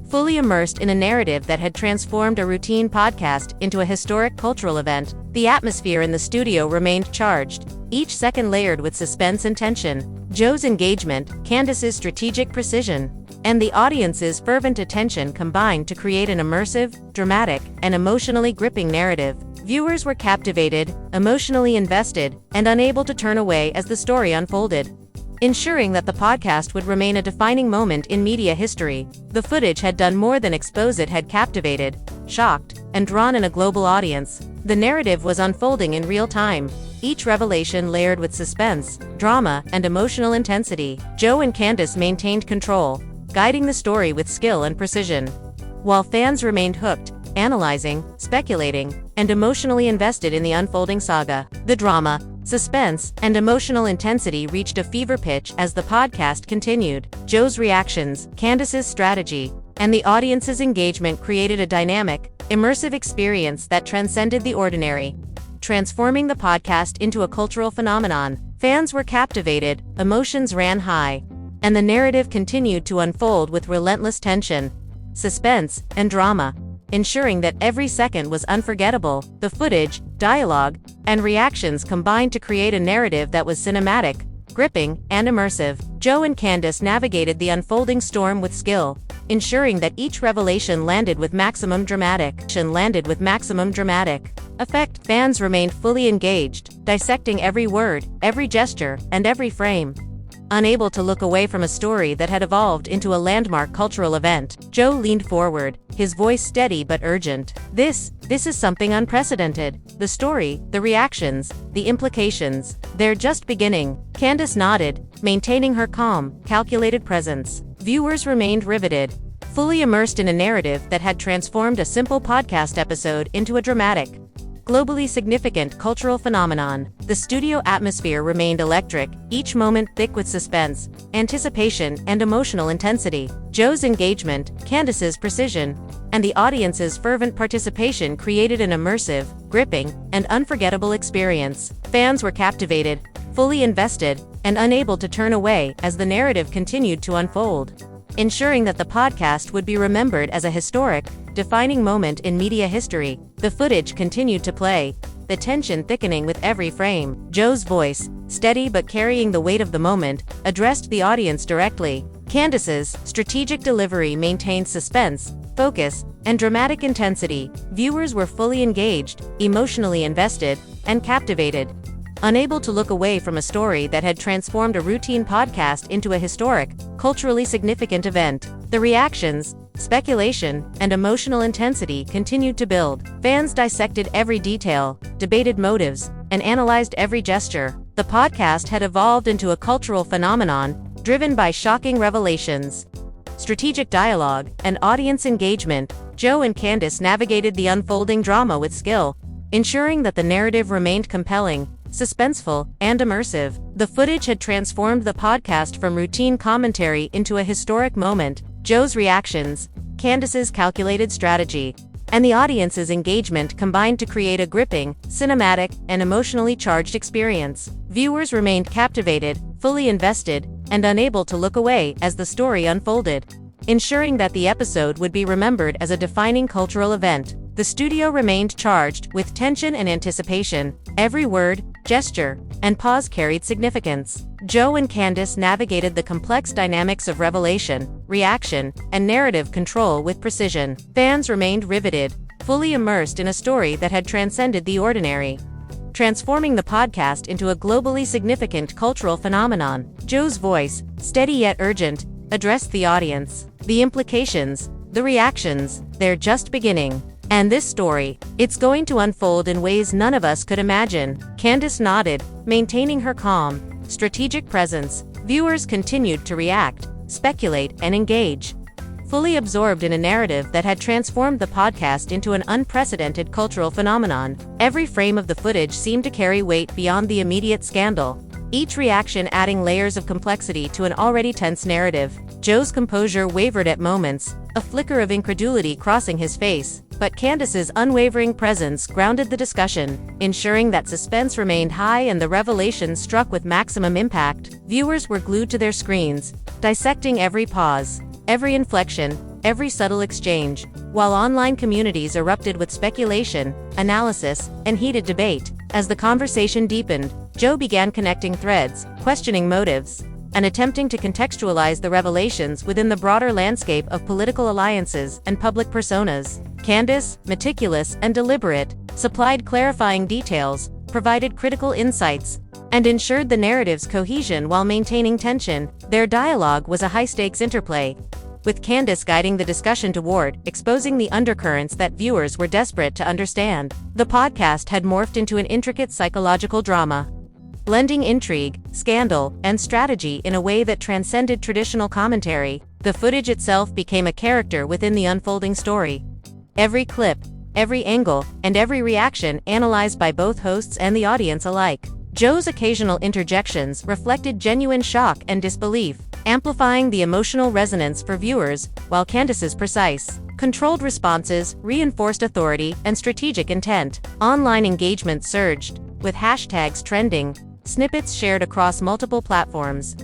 Speaker 1: fully immersed in a narrative that had transformed a routine podcast into a historic cultural event. The atmosphere in the studio remained charged, each second layered with suspense and tension. Joe's engagement, Candace's strategic precision, and the audience's fervent attention combined to create an immersive, dramatic, and emotionally gripping narrative. Viewers were captivated, emotionally invested, and unable to turn away as the story unfolded, ensuring that the podcast would remain a defining moment in media history. The footage had done more than expose. It had captivated, shocked, and drawn in a global audience. The narrative was unfolding in real time, each revelation layered with suspense, drama, and emotional intensity. Joe and Candace maintained control, guiding the story with skill and precision, while fans remained hooked, analyzing, speculating, and emotionally invested in the unfolding saga. The drama, suspense, and emotional intensity reached a fever pitch as the podcast continued. Joe's reactions, Candace's strategy, and the audience's engagement created a dynamic, immersive experience that transcended the ordinary, transforming the podcast into a cultural phenomenon. Fans were captivated, emotions ran high, and the narrative continued to unfold with relentless tension, suspense, and drama, ensuring that every second was unforgettable. The footage, dialogue, and reactions combined to create a narrative that was cinematic, gripping, and immersive. Joe and Candace navigated the unfolding storm with skill, ensuring that each revelation landed with maximum dramatic effect. Fans remained fully engaged, dissecting every word, every gesture, and every frame, unable to look away from a story that had evolved into a landmark cultural event. Joe leaned forward, his voice steady but urgent. This is something unprecedented. The story, the reactions, the implications, they're just beginning. Candace nodded, maintaining her calm, calculated presence. Viewers remained riveted, fully immersed in a narrative that had transformed a simple podcast episode into a dramatic, globally significant cultural phenomenon. The studio atmosphere remained electric, each moment thick with suspense, anticipation, and emotional intensity. Joe's engagement, Candace's precision, and the audience's fervent participation created an immersive, gripping, and unforgettable experience. Fans were captivated, fully invested, and unable to turn away as the narrative continued to unfold, ensuring that the podcast would be remembered as a historic, defining moment in media history. The footage continued to play, the tension thickening with every frame. Joe's voice, steady but carrying the weight of the moment, addressed the audience directly. Candace's strategic delivery maintained suspense, focus, and dramatic intensity. Viewers were fully engaged, emotionally invested, and captivated, unable to look away from a story that had transformed a routine podcast into a historic, culturally significant event. The reactions, speculation, and emotional intensity continued to build. Fans dissected every detail, debated motives, and analyzed every gesture. The podcast had evolved into a cultural phenomenon, driven by shocking revelations, strategic dialogue, and audience engagement. Joe and Candace navigated the unfolding drama with skill, ensuring that the narrative remained compelling, suspenseful, and immersive. The footage had transformed the podcast from routine commentary into a historic moment. Joe's reactions, Candace's calculated strategy, and the audience's engagement combined to create a gripping, cinematic, and emotionally charged experience. Viewers remained captivated, fully invested, and unable to look away as the story unfolded, ensuring that the episode would be remembered as a defining cultural event. The studio remained charged with tension and anticipation. Every word, gesture, and pause carried significance. Joe and Candace navigated the complex dynamics of revelation, reaction, and narrative control with precision. Fans remained riveted, fully immersed in a story that had transcended the ordinary, transforming the podcast into a globally significant cultural phenomenon. Joe's voice, steady yet urgent, addressed the audience. The implications, the reactions, they're just beginning. And this story, it's going to unfold in ways none of us could imagine. Candace nodded, maintaining her calm, strategic presence. Viewers continued to react, speculate, and engage, fully absorbed in a narrative that had transformed the podcast into an unprecedented cultural phenomenon. Every frame of the footage seemed to carry weight beyond the immediate scandal, each reaction adding layers of complexity to an already tense narrative. Joe's composure wavered at moments, a flicker of incredulity crossing his face, but Candace's unwavering presence grounded the discussion, ensuring that suspense remained high and the revelation struck with maximum impact. Viewers were glued to their screens, dissecting every pause, every inflection, every subtle exchange, while online communities erupted with speculation, analysis, and heated debate. As the conversation deepened, Joe began connecting threads, questioning motives, and attempting to contextualize the revelations within the broader landscape of political alliances and public personas. Candace, meticulous and deliberate, supplied clarifying details, provided critical insights, and ensured the narrative's cohesion while maintaining tension. Their dialogue was a high-stakes interplay, with Candace guiding the discussion toward exposing the undercurrents that viewers were desperate to understand. The podcast had morphed into an intricate psychological drama, blending intrigue, scandal, and strategy in a way that transcended traditional commentary. The footage itself became a character within the unfolding story. Every clip, every angle, and every reaction analyzed by both hosts and the audience alike. Joe's occasional interjections reflected genuine shock and disbelief, amplifying the emotional resonance for viewers, while Candace's precise, controlled responses reinforced authority and strategic intent. Online engagement surged, with hashtags trending, snippets shared across multiple platforms,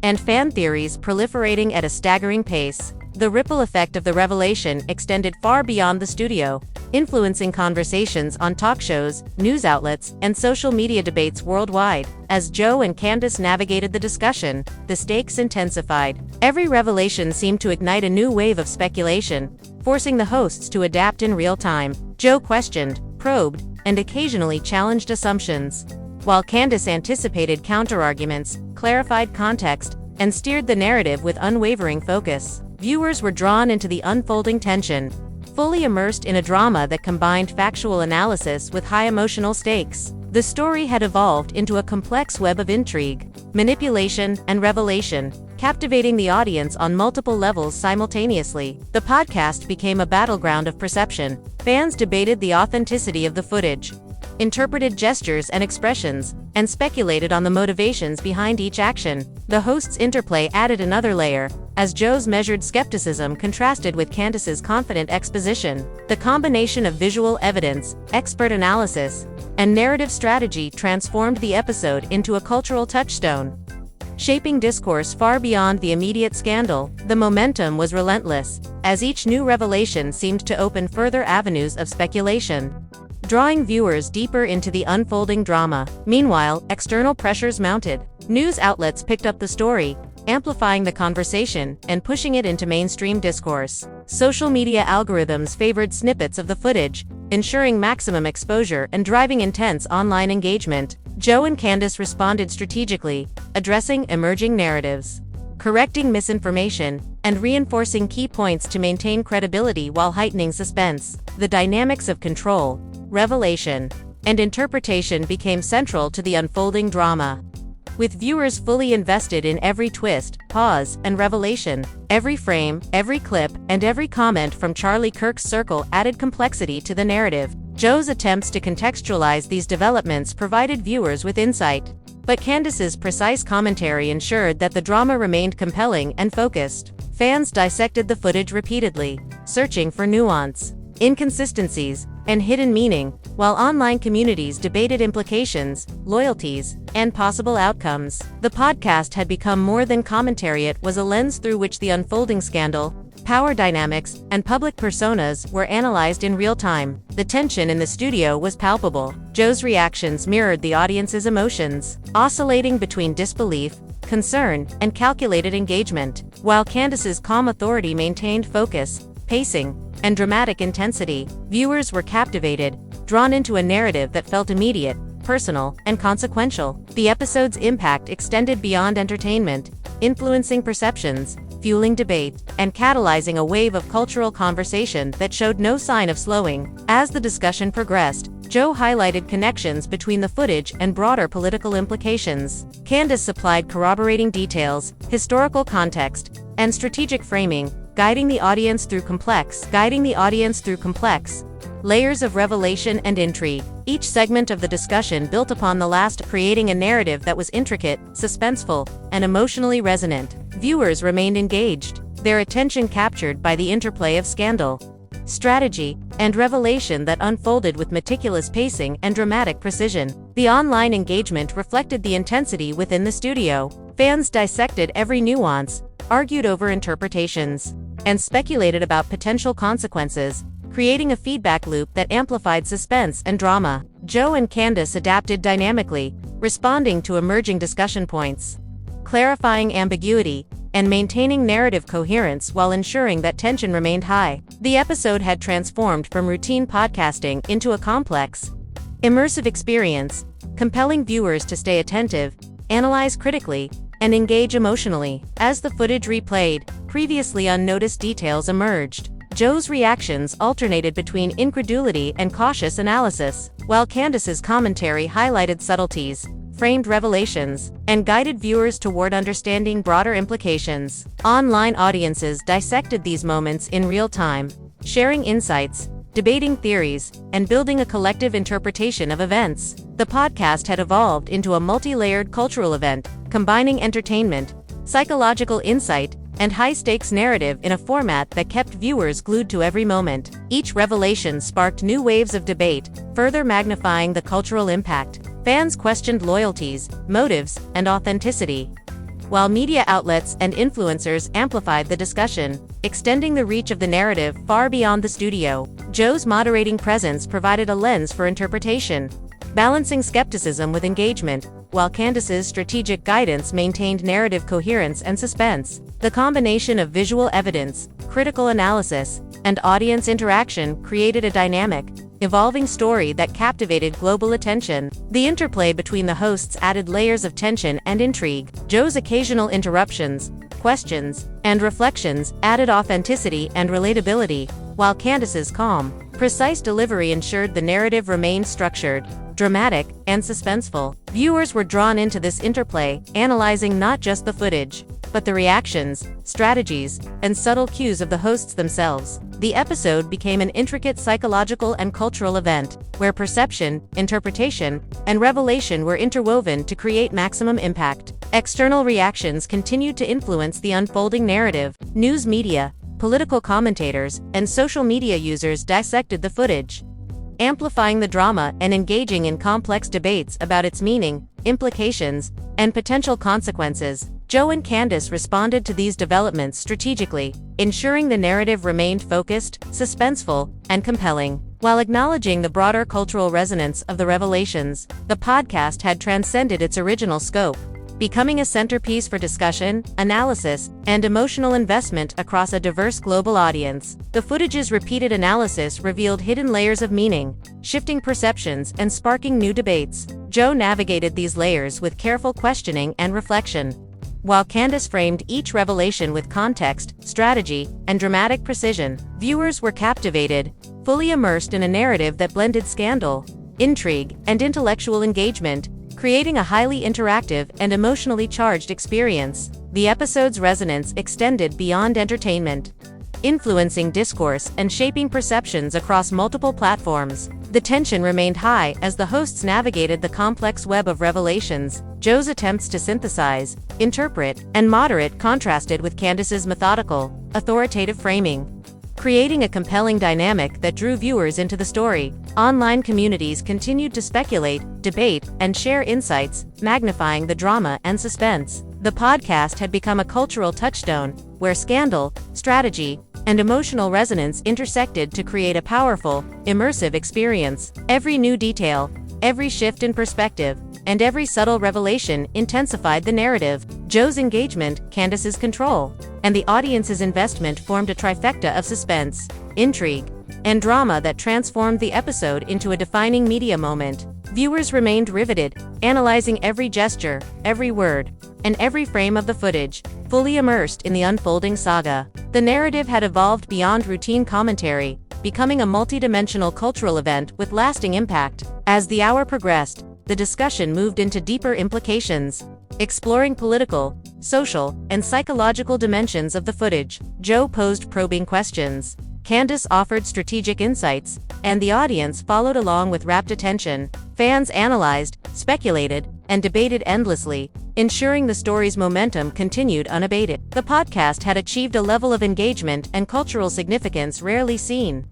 Speaker 1: and fan theories proliferating at a staggering pace. The ripple effect of the revelation extended far beyond the studio, influencing conversations on talk shows, news outlets, and social media debates worldwide. As Joe and Candace navigated the discussion, the stakes intensified. Every revelation seemed to ignite a new wave of speculation, forcing the hosts to adapt in real time. Joe questioned, probed, and occasionally challenged assumptions, while Candace anticipated counterarguments, clarified context, and steered the narrative with unwavering focus. Viewers were drawn into the unfolding tension, fully immersed in a drama that combined factual analysis with high emotional stakes. The story had evolved into a complex web of intrigue, manipulation, and revelation, captivating the audience on multiple levels simultaneously. The podcast became a battleground of perception. Fans debated the authenticity of the footage, interpreted gestures and expressions, and speculated on the motivations behind each action. The hosts' interplay added another layer, as Joe's measured skepticism contrasted with Candace's confident exposition. The combination of visual evidence, expert analysis, and narrative strategy transformed the episode into a cultural touchstone, shaping discourse far beyond the immediate scandal. The momentum was relentless, as each new revelation seemed to open further avenues of speculation, drawing viewers deeper into the unfolding drama. Meanwhile, external pressures mounted. News outlets picked up the story, amplifying the conversation and pushing it into mainstream discourse. Social media algorithms favored snippets of the footage, ensuring maximum exposure and driving intense online engagement. Joe and Candace responded strategically, addressing emerging narratives, correcting misinformation, and reinforcing key points to maintain credibility while heightening suspense. The dynamics of control, revelation, and interpretation became central to the unfolding drama, with viewers fully invested in every twist, pause, and revelation. Every frame, every clip, and every comment from Charlie Kirk's circle added complexity to the narrative. Joe's attempts to contextualize these developments provided viewers with insight, but Candace's precise commentary ensured that the drama remained compelling and focused. Fans dissected the footage repeatedly, searching for nuance, inconsistencies, and hidden meaning, while online communities debated implications, loyalties, and possible outcomes. The podcast had become more than commentary. It was a lens through which the unfolding scandal, power dynamics, and public personas were analyzed in real time. The tension in the studio was palpable. Joe's reactions mirrored the audience's emotions, oscillating between disbelief, concern, and calculated engagement, while Candace's calm authority maintained focus, pacing, and dramatic intensity. Viewers were captivated, drawn into a narrative that felt immediate, personal, and consequential. The episode's impact extended beyond entertainment, influencing perceptions, fueling debate, and catalyzing a wave of cultural conversation that showed no sign of slowing. As the discussion progressed, Joe highlighted connections between the footage and broader political implications. Candace supplied corroborating details, historical context, and strategic framing, guiding the audience through complex layers of revelation and intrigue. Each segment of the discussion built upon the last, creating a narrative that was intricate, suspenseful, and emotionally resonant. Viewers remained engaged, their attention captured by the interplay of scandal, strategy, and revelation that unfolded with meticulous pacing and dramatic precision. The online engagement reflected the intensity within the studio. Fans dissected every nuance, argued over interpretations, and speculated about potential consequences, creating a feedback loop that amplified suspense and drama. Joe and Candace adapted dynamically, responding to emerging discussion points, clarifying ambiguity, and maintaining narrative coherence while ensuring that tension remained high. The episode had transformed from routine podcasting into a complex, immersive experience, compelling viewers to stay attentive, analyze critically, and engage emotionally. As the footage replayed, previously unnoticed details emerged. Joe's reactions alternated between incredulity and cautious analysis, while Candace's commentary highlighted subtleties, framed revelations, and guided viewers toward understanding broader implications. Online audiences dissected these moments in real time, sharing insights, debating theories, and building a collective interpretation of events. The podcast had evolved into a multi-layered cultural event, combining entertainment, psychological insight, and high-stakes narrative in a format that kept viewers glued to every moment. Each revelation sparked new waves of debate, further magnifying the cultural impact. Fans questioned loyalties, motives, and authenticity, while media outlets and influencers amplified the discussion, extending the reach of the narrative far beyond the studio. Joe's moderating presence provided a lens for interpretation, balancing skepticism with engagement, while Candace's strategic guidance maintained narrative coherence and suspense. The combination of visual evidence, critical analysis, and audience interaction created a dynamic, evolving story that captivated global attention. The interplay between the hosts added layers of tension and intrigue. Joe's occasional interruptions, questions, and reflections added authenticity and relatability, while Candace's calm, precise delivery ensured the narrative remained structured, dramatic, and suspenseful. Viewers were drawn into this interplay, analyzing not just the footage, but the reactions, strategies, and subtle cues of the hosts themselves. The episode became an intricate psychological and cultural event, where perception, interpretation, and revelation were interwoven to create maximum impact. External reactions continued to influence the unfolding narrative. News media, political commentators, and social media users dissected the footage, amplifying the drama and engaging in complex debates about its meaning, implications, and potential consequences. Joe and Candace responded to these developments strategically, ensuring the narrative remained focused, suspenseful, and compelling. While acknowledging the broader cultural resonance of the revelations, the podcast had transcended its original scope, becoming a centerpiece for discussion, analysis, and emotional investment across a diverse global audience. The footage's repeated analysis revealed hidden layers of meaning, shifting perceptions and sparking new debates. Joe navigated these layers with careful questioning and reflection, while Candace framed each revelation with context, strategy, and dramatic precision. Viewers were captivated, fully immersed in a narrative that blended scandal, intrigue, and intellectual engagement, creating a highly interactive and emotionally charged experience. The episode's resonance extended beyond entertainment, influencing discourse and shaping perceptions across multiple platforms. The tension remained high as the hosts navigated the complex web of revelations. Joe's attempts to synthesize, interpret, and moderate contrasted with Candace's methodical, authoritative framing, creating a compelling dynamic that drew viewers into the story. Online communities continued to speculate, debate, and share insights, magnifying the drama and suspense. The podcast had become a cultural touchstone, where scandal, strategy, and emotional resonance intersected to create a powerful, immersive experience. Every new detail, every shift in perspective, and every subtle revelation intensified the narrative. Joe's engagement, Candace's control, and the audience's investment formed a trifecta of suspense, intrigue, and drama that transformed the episode into a defining media moment. Viewers remained riveted, analyzing every gesture, every word, and every frame of the footage, fully immersed in the unfolding saga. The narrative had evolved beyond routine commentary, becoming a multidimensional cultural event with lasting impact. As the hour progressed, the discussion moved into deeper implications, exploring political, social, and psychological dimensions of the footage. Joe posed probing questions, Candace offered strategic insights, and the audience followed along with rapt attention. Fans analyzed, speculated, and debated endlessly, ensuring the story's momentum continued unabated. The podcast had achieved a level of engagement and cultural significance rarely seen,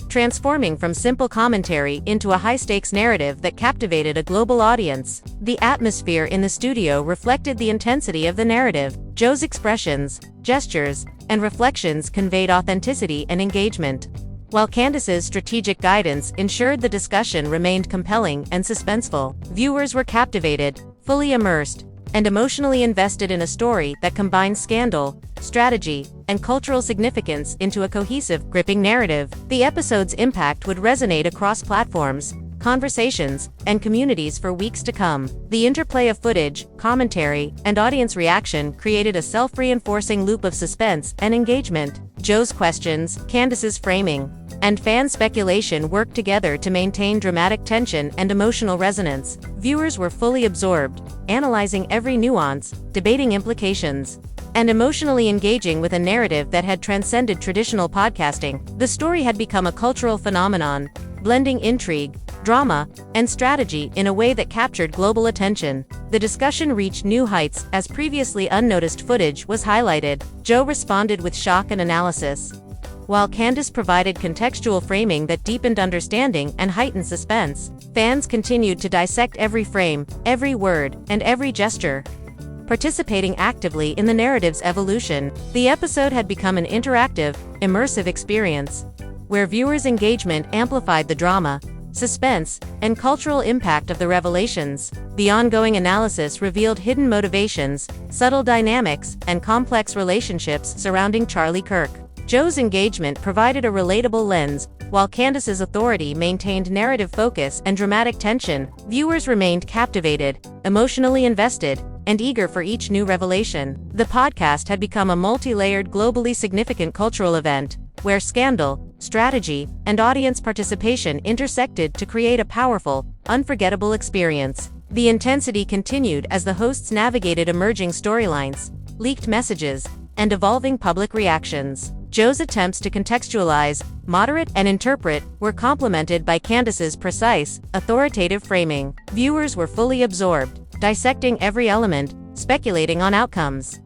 Speaker 1: transforming from simple commentary into a high-stakes narrative that captivated a global audience. The atmosphere in the studio reflected the intensity of the narrative. Joe's expressions, gestures, and reflections conveyed authenticity and engagement, while Candace's strategic guidance ensured the discussion remained compelling and suspenseful. Viewers were captivated, fully immersed, and emotionally invested in a story that combined scandal, strategy, and cultural significance into a cohesive, gripping narrative. The episode's impact would resonate across platforms, conversations, and communities for weeks to come. The interplay of footage, commentary, and audience reaction created a self-reinforcing loop of suspense and engagement. Joe's questions, Candace's framing, and fan speculation worked together to maintain dramatic tension and emotional resonance. Viewers were fully absorbed, analyzing every nuance, debating implications, and emotionally engaging with a narrative that had transcended traditional podcasting. The story had become a cultural phenomenon, blending intrigue, drama, and strategy in a way that captured global attention. The discussion reached new heights as previously unnoticed footage was highlighted. Joe responded with shock and analysis, while Candace provided contextual framing that deepened understanding and heightened suspense. Fans continued to dissect every frame, every word, and every gesture, participating actively in the narrative's evolution. The episode had become an interactive, immersive experience, where viewers' engagement amplified the drama, suspense, and cultural impact of the revelations. The ongoing analysis revealed hidden motivations, subtle dynamics, and complex relationships surrounding Charlie Kirk. Joe's engagement provided a relatable lens, while Candace's authority maintained narrative focus and dramatic tension. Viewers remained captivated, emotionally invested, and eager for each new revelation. The podcast had become a multi-layered, globally significant cultural event, where scandal, strategy, and audience participation intersected to create a powerful, unforgettable experience. The intensity continued as the hosts navigated emerging storylines, leaked messages, and evolving public reactions. Joe's attempts to contextualize, moderate, and interpret were complemented by Candace's precise, authoritative framing. Viewers were fully absorbed, dissecting every element, speculating on outcomes,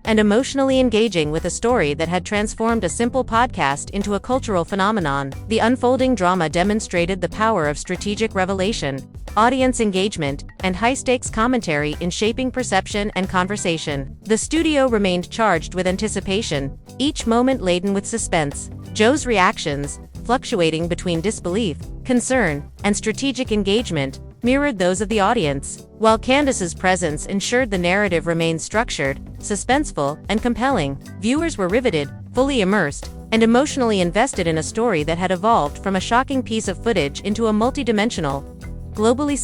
Speaker 1: and emotionally engaging with a story that had transformed a simple podcast into a cultural phenomenon. The unfolding drama demonstrated the power of strategic revelation, audience engagement, and high-stakes commentary in shaping perception and conversation. The studio remained charged with anticipation, each moment laden with suspense. Joe's reactions, fluctuating between disbelief, concern, and strategic engagement, mirrored those of the audience, while Candace's presence ensured the narrative remained structured, suspenseful, and compelling. Viewers were riveted, fully immersed, and emotionally invested in a story that had evolved from a shocking piece of footage into a multidimensional, globally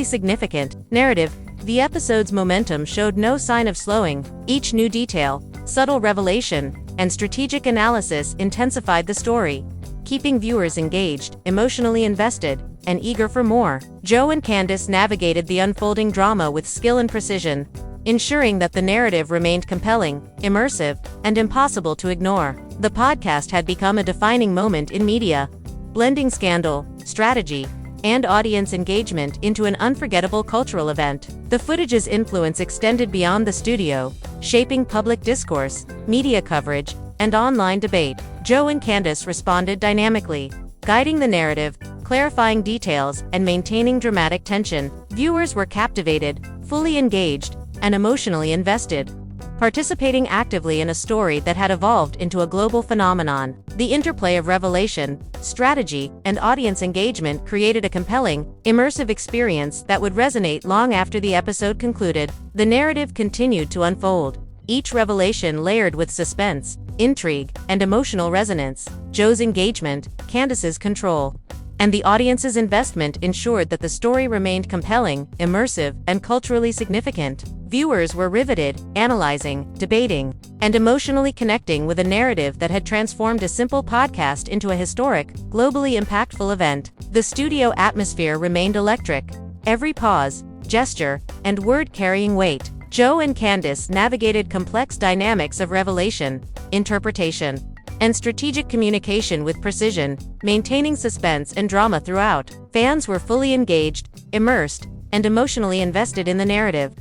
Speaker 1: significant narrative. The episode's momentum showed no sign of slowing. Each new detail, subtle revelation, and strategic analysis intensified the story, keeping viewers engaged, emotionally invested, and eager for more. Joe and Candace navigated the unfolding drama with skill and precision, ensuring that the narrative remained compelling, immersive, and impossible to ignore. The podcast had become a defining moment in media, blending scandal, strategy, and audience engagement into an unforgettable cultural event. The footage's influence extended beyond the studio, shaping public discourse, media coverage, and online debate. Joe and Candace responded dynamically, guiding the narrative, clarifying details, and maintaining dramatic tension. Viewers were captivated, fully engaged, and emotionally invested, participating actively in a story that had evolved into a global phenomenon. The interplay of revelation, strategy, and audience engagement created a compelling, immersive experience that would resonate long after the episode concluded. The narrative continued to unfold, each revelation layered with suspense, intrigue, and emotional resonance. Joe's engagement, Candace's control, and the audience's investment ensured that the story remained compelling, immersive, and culturally significant. Viewers were riveted, analyzing, debating, and emotionally connecting with a narrative that had transformed a simple podcast into a historic, globally impactful event. The studio atmosphere remained electric, every pause, gesture, and word carrying weight. Joe and Candace navigated complex dynamics of revelation, interpretation, and strategic communication with precision, maintaining suspense and drama throughout. Fans were fully engaged, immersed, and emotionally invested in the narrative,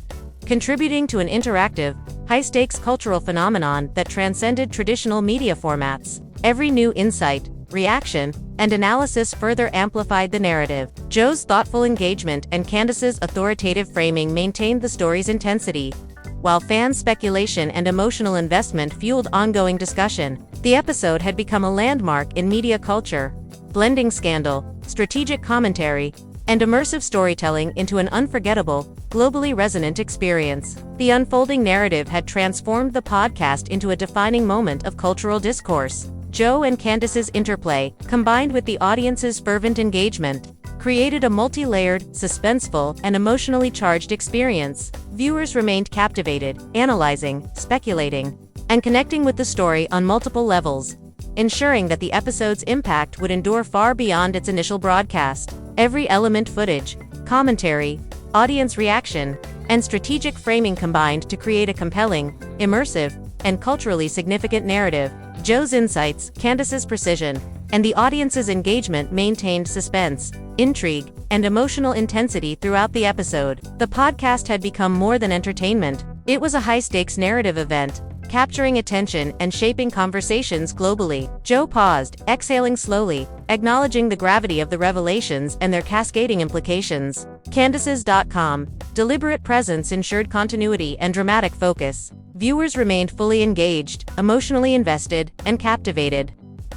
Speaker 1: contributing to an interactive, high-stakes cultural phenomenon that transcended traditional media formats. Every new insight, reaction, and analysis further amplified the narrative. Joe's thoughtful engagement and Candace's authoritative framing maintained the story's intensity, while fans' speculation and emotional investment fueled ongoing discussion. The episode had become a landmark in media culture, blending scandal, strategic commentary, and immersive storytelling into an unforgettable, globally resonant experience. The unfolding narrative had transformed the podcast into a defining moment of cultural discourse. Joe and Candace's interplay, combined with the audience's fervent engagement, created a multi-layered, suspenseful, and emotionally charged experience. Viewers remained captivated, analyzing, speculating, and connecting with the story on multiple levels, ensuring that the episode's impact would endure far beyond its initial broadcast. Every element, footage, commentary, audience reaction, and strategic framing combined to create a compelling, immersive, and culturally significant narrative. Joe's insights, Candace's precision, and the audience's engagement maintained suspense, intrigue, and emotional intensity throughout the episode. The podcast had become more than entertainment. It was a high-stakes narrative event, capturing attention and shaping conversations globally. Joe paused, exhaling slowly, acknowledging the gravity of the revelations and their cascading implications. Candace's .com deliberate presence ensured continuity and dramatic focus. Viewers remained fully engaged, emotionally invested, and captivated,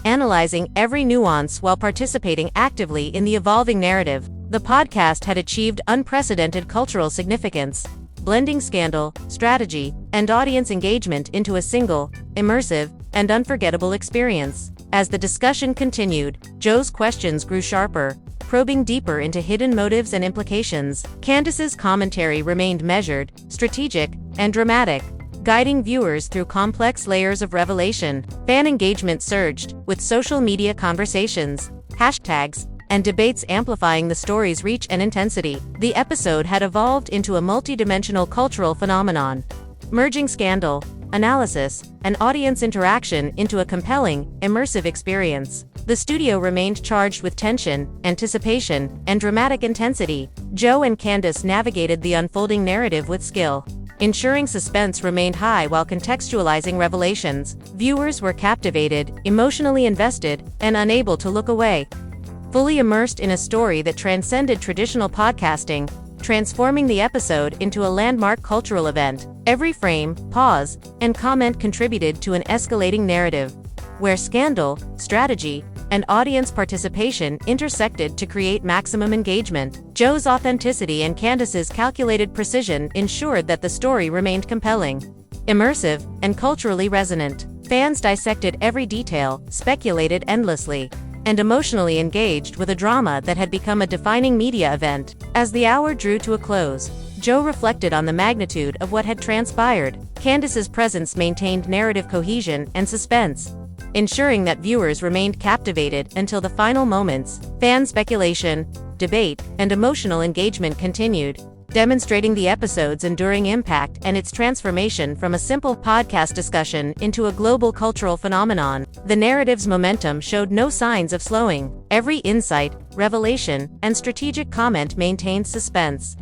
Speaker 1: analyzing every nuance while participating actively in the evolving narrative. The podcast had achieved unprecedented cultural significance, blending scandal, strategy, and audience engagement into a single, immersive, and unforgettable experience. As the discussion continued, Joe's questions grew sharper, probing deeper into hidden motives and implications. Candace's commentary remained measured, strategic, and dramatic, guiding viewers through complex layers of revelation. Fan engagement surged, with social media conversations, hashtags, and debates amplifying the story's reach and intensity. The episode had evolved into a multi-dimensional cultural phenomenon, merging scandal, analysis, and audience interaction into a compelling, immersive experience. The studio remained charged with tension, anticipation, and dramatic intensity. Joe and Candace navigated the unfolding narrative with skill, ensuring suspense remained high while contextualizing revelations. Viewers were captivated, emotionally invested, and unable to look away, fully immersed in a story that transcended traditional podcasting, transforming the episode into a landmark cultural event. Every frame, pause, and comment contributed to an escalating narrative, where scandal, strategy, and audience participation intersected to create maximum engagement. Joe's authenticity and Candace's calculated precision ensured that the story remained compelling, immersive, and culturally resonant. Fans dissected every detail, speculated endlessly, and emotionally engaged with a drama that had become a defining media event. As the hour drew to a close, Joe reflected on the magnitude of what had transpired. Candace's presence maintained narrative cohesion and suspense, ensuring that viewers remained captivated until the final moments. Fan speculation, debate, and emotional engagement continued, demonstrating the episode's enduring impact and its transformation from a simple podcast discussion into a global cultural phenomenon. The narrative's momentum showed no signs of slowing. Every insight, revelation, and strategic comment maintained suspense,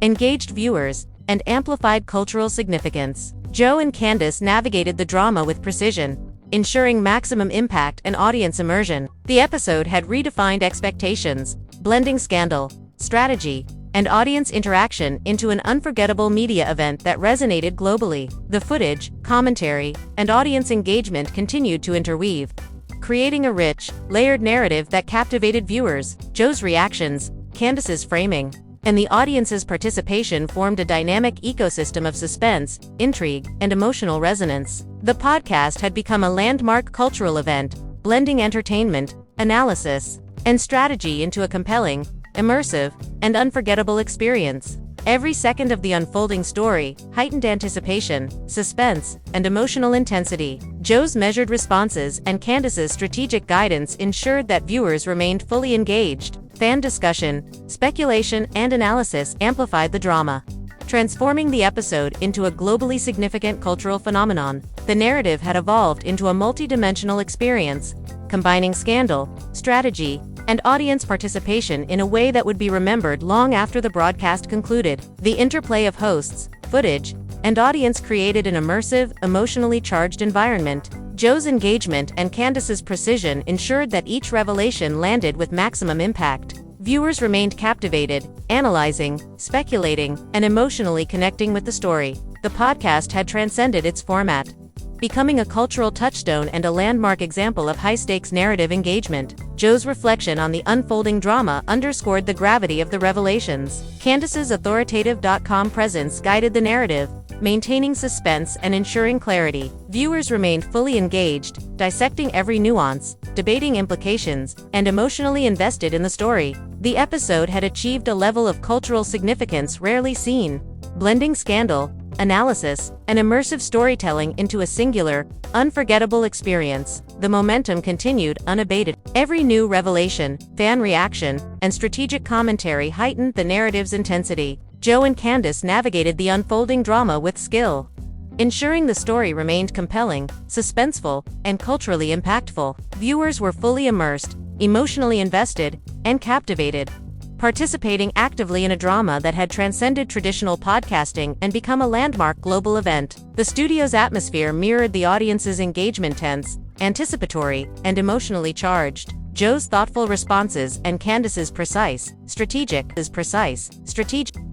Speaker 1: engaged viewers, and amplified cultural significance. Joe and Candace navigated the drama with precision, ensuring maximum impact and audience immersion. The episode had redefined expectations, blending scandal, strategy, and audience interaction into an unforgettable media event that resonated globally. The footage, commentary, and audience engagement continued to interweave, creating a rich, layered narrative that captivated viewers. Joe's reactions, Candace's framing, and the audience's participation formed a dynamic ecosystem of suspense, intrigue, and emotional resonance. The podcast had become a landmark cultural event, blending entertainment, analysis, and strategy into a compelling, immersive, and unforgettable experience. Every second of the unfolding story heightened anticipation, suspense, and emotional intensity. Joe's measured responses and Candace's strategic guidance ensured that viewers remained fully engaged. Fan discussion, speculation, and analysis amplified the drama, transforming the episode into a globally significant cultural phenomenon. The narrative had evolved into a multi-dimensional experience, combining scandal, strategy, and audience participation in a way that would be remembered long after the broadcast concluded. The interplay of hosts, footage, and audience created an immersive, emotionally charged environment. Joe's engagement and Candace's precision ensured that each revelation landed with maximum impact. Viewers remained captivated, analyzing, speculating, and emotionally connecting with the story. The podcast had transcended its format, becoming a cultural touchstone and a landmark example of high-stakes narrative engagement. Joe's reflection on the unfolding drama underscored the gravity of the revelations. Candace's authoritative.com presence guided the narrative, maintaining suspense and ensuring clarity. Viewers remained fully engaged, dissecting every nuance, debating implications, and emotionally invested in the story. The episode had achieved a level of cultural significance rarely seen, blending scandal, analysis, and immersive storytelling into a singular, unforgettable experience. The momentum continued unabated. Every new revelation, fan reaction, and strategic commentary heightened the narrative's intensity. Joe and Candace navigated the unfolding drama with skill, ensuring the story remained compelling, suspenseful, and culturally impactful. Viewers were fully immersed, emotionally invested, and captivated, participating actively in a drama that had transcended traditional podcasting and become a landmark global event. The studio's atmosphere mirrored the audience's engagement, tense, anticipatory, and emotionally charged. Joe's thoughtful responses and Candace's strategic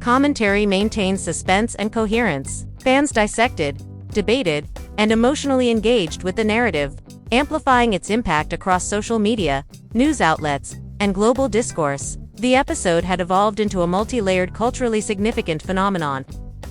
Speaker 1: commentary maintained suspense and coherence. Fans dissected, debated, and emotionally engaged with the narrative, amplifying its impact across social media, news outlets, and global discourse. The episode had evolved into a multi-layered culturally significant phenomenon,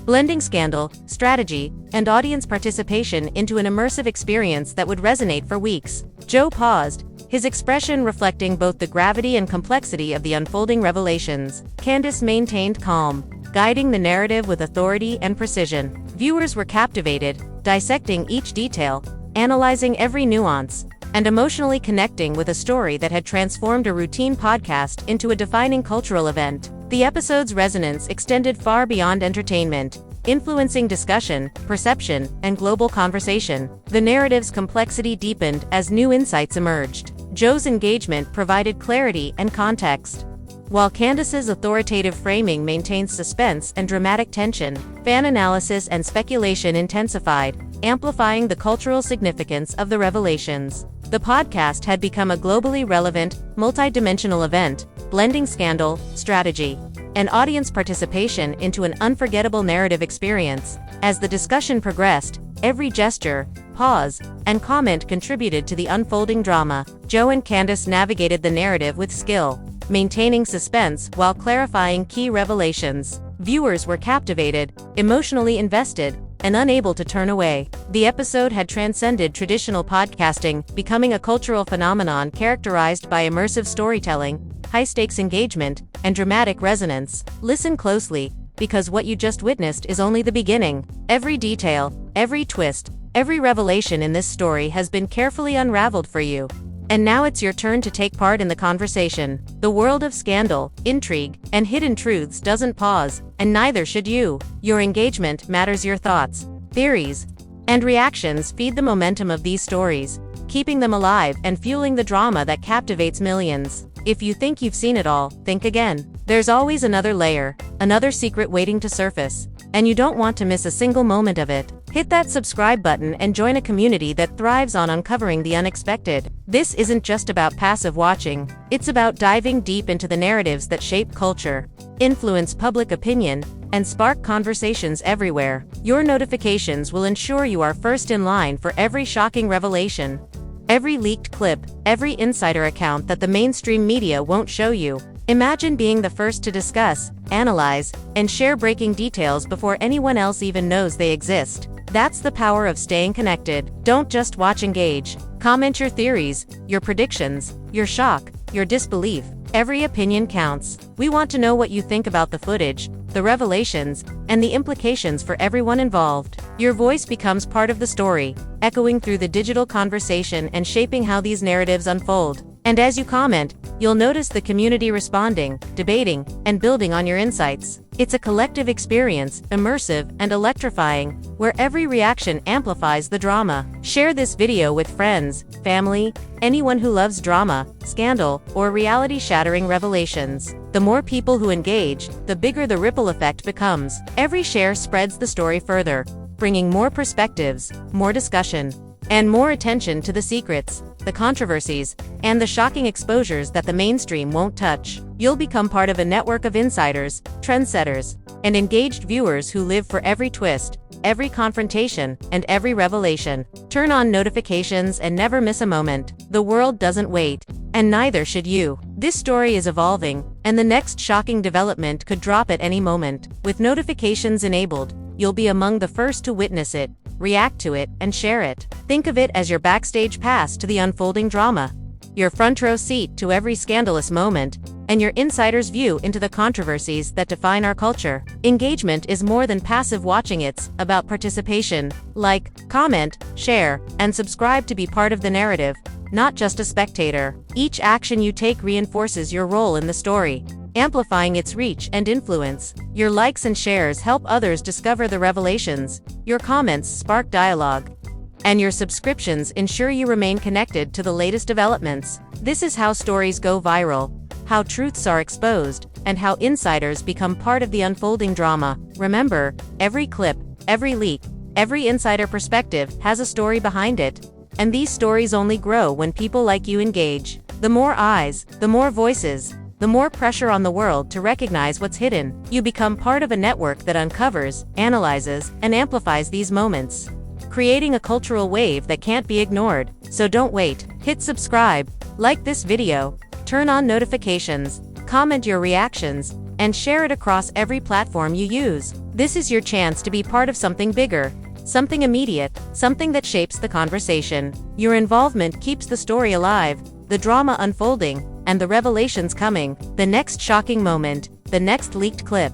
Speaker 1: blending scandal, strategy, and audience participation into an immersive experience that would resonate for weeks. Joe paused, his expression reflecting both the gravity and complexity of the unfolding revelations. Candace maintained calm, guiding the narrative with authority and precision. Viewers were captivated, dissecting each detail, analyzing every nuance, and emotionally connecting with a story that had transformed a routine podcast into a defining cultural event. The episode's resonance extended far beyond entertainment, influencing discussion, perception, and global conversation. The narrative's complexity deepened as new insights emerged. Joe's engagement provided clarity and context, while Candace's authoritative framing maintained suspense and dramatic tension. Fan analysis and speculation intensified, amplifying the cultural significance of the revelations. The podcast had become a globally relevant, multi-dimensional event, blending scandal, strategy, and audience participation into an unforgettable narrative experience. As the discussion progressed, every gesture, pause, and comment contributed to the unfolding drama. Joe and Candace navigated the narrative with skill, maintaining suspense while clarifying key revelations. Viewers were captivated, emotionally invested, and unable to turn away. The episode had transcended traditional podcasting, becoming a cultural phenomenon characterized by immersive storytelling, high-stakes engagement, and dramatic resonance. Listen closely, because what you just witnessed is only the beginning. Every detail, every twist, every revelation in this story has been carefully unraveled for you, And now it's your turn to take part in the conversation. The world of scandal, intrigue, and hidden truths doesn't pause, and neither should you. Your engagement matters. Your thoughts, theories, and reactions feed the momentum of these stories, keeping them alive and fueling the drama that captivates millions. If you think you've seen it all, think again. There's always another layer, another secret waiting to surface, and you don't want to miss a single moment of it. Hit that subscribe button and join a community that thrives on uncovering the unexpected. This isn't just about passive watching, it's about diving deep into the narratives that shape culture, influence public opinion, and spark conversations everywhere. Your notifications will ensure you are first in line for every shocking revelation, every leaked clip, every insider account that the mainstream media won't show you. Imagine being the first to discuss, analyze, and share breaking details before anyone else even knows they exist. That's the power of staying connected. Don't just watch, engage. Comment your theories, your predictions, your shock, your disbelief. Every opinion counts. We want to know what you think about the footage, the revelations, and the implications for everyone involved. Your voice becomes part of the story, echoing through the digital conversation and shaping how these narratives unfold. And as you comment, you'll notice the community responding, debating, and building on your insights. It's a collective experience, immersive and electrifying, where every reaction amplifies the drama. Share this video with friends, family, anyone who loves drama, scandal, or reality-shattering revelations. The more people who engage, the bigger the ripple effect becomes. Every share spreads the story further, bringing more perspectives, more discussion, and more attention to the secrets, the controversies, and the shocking exposures that the mainstream won't touch. You'll become part of a network of insiders, trendsetters, and engaged viewers who live for every twist, every confrontation, and every revelation. Turn on notifications and never miss a moment. The world doesn't wait, and neither should you. This story is evolving, and the next shocking development could drop at any moment. With notifications enabled, you'll be among the first to witness it, react to it, and share it. Think of it as your backstage pass to the unfolding drama, your front row seat to every scandalous moment, and your insider's view into the controversies that define our culture. Engagement is more than passive watching, it's about participation. Like, comment, share, and subscribe to be part of the narrative, not just a spectator. Each action you take reinforces your role in the story, amplifying its reach and influence. Your likes and shares help others discover the revelations, your comments spark dialogue, and your subscriptions ensure you remain connected to the latest developments. This is how stories go viral, how truths are exposed, and how insiders become part of the unfolding drama. Remember, every clip, every leak, every insider perspective has a story behind it. And these stories only grow when people like you engage. The more eyes, the more voices, the more pressure on the world to recognize what's hidden. You become part of a network that uncovers, analyzes, and amplifies these moments, creating a cultural wave that can't be ignored. So don't wait. Hit subscribe, like this video, turn on notifications, comment your reactions, and share it across every platform you use. This is your chance to be part of something bigger, something immediate, something that shapes the conversation. Your involvement keeps the story alive, the drama unfolding, and the revelations coming. The next shocking moment, the next leaked clip,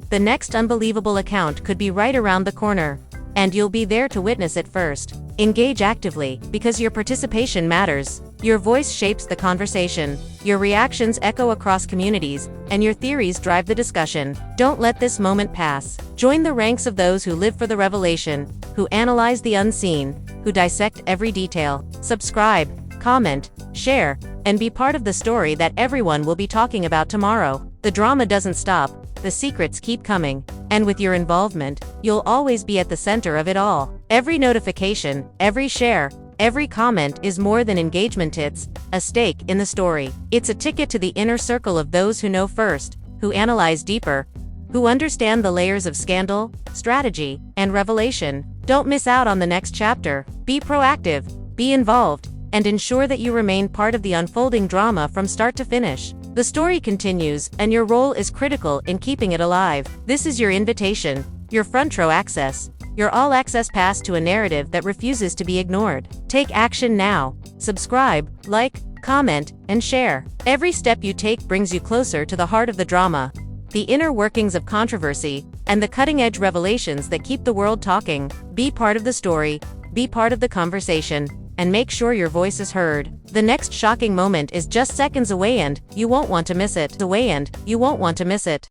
Speaker 1: the next unbelievable account could be right around the corner, and you'll be there to witness it first. Engage actively, because your participation matters. Your voice shapes the conversation, your reactions echo across communities, and your theories drive the discussion. Don't let this moment pass. Join the ranks of those who live for the revelation, who analyze the unseen, who dissect every detail. Subscribe, comment, share, and be part of the story that everyone will be talking about tomorrow. The drama doesn't stop, the secrets keep coming, and with your involvement, you'll always be at the center of it all. Every notification, every share, every comment is more than engagement, it's a stake in the story. It's a ticket to the inner circle of those who know first, who analyze deeper, who understand the layers of scandal, strategy, and revelation. Don't miss out on the next chapter. Be proactive, be involved, and ensure that you remain part of the unfolding drama from start to finish. The story continues, and your role is critical in keeping it alive. This is your invitation, your front row access, your all-access pass to a narrative that refuses to be ignored. Take action now. Subscribe, like, comment, and share. Every step you take brings you closer to the heart of the drama, the inner workings of controversy, and the cutting-edge revelations that keep the world talking. Be part of the story, be part of the conversation, and make sure your voice is heard. The next shocking moment is just seconds away and you won't want to miss it.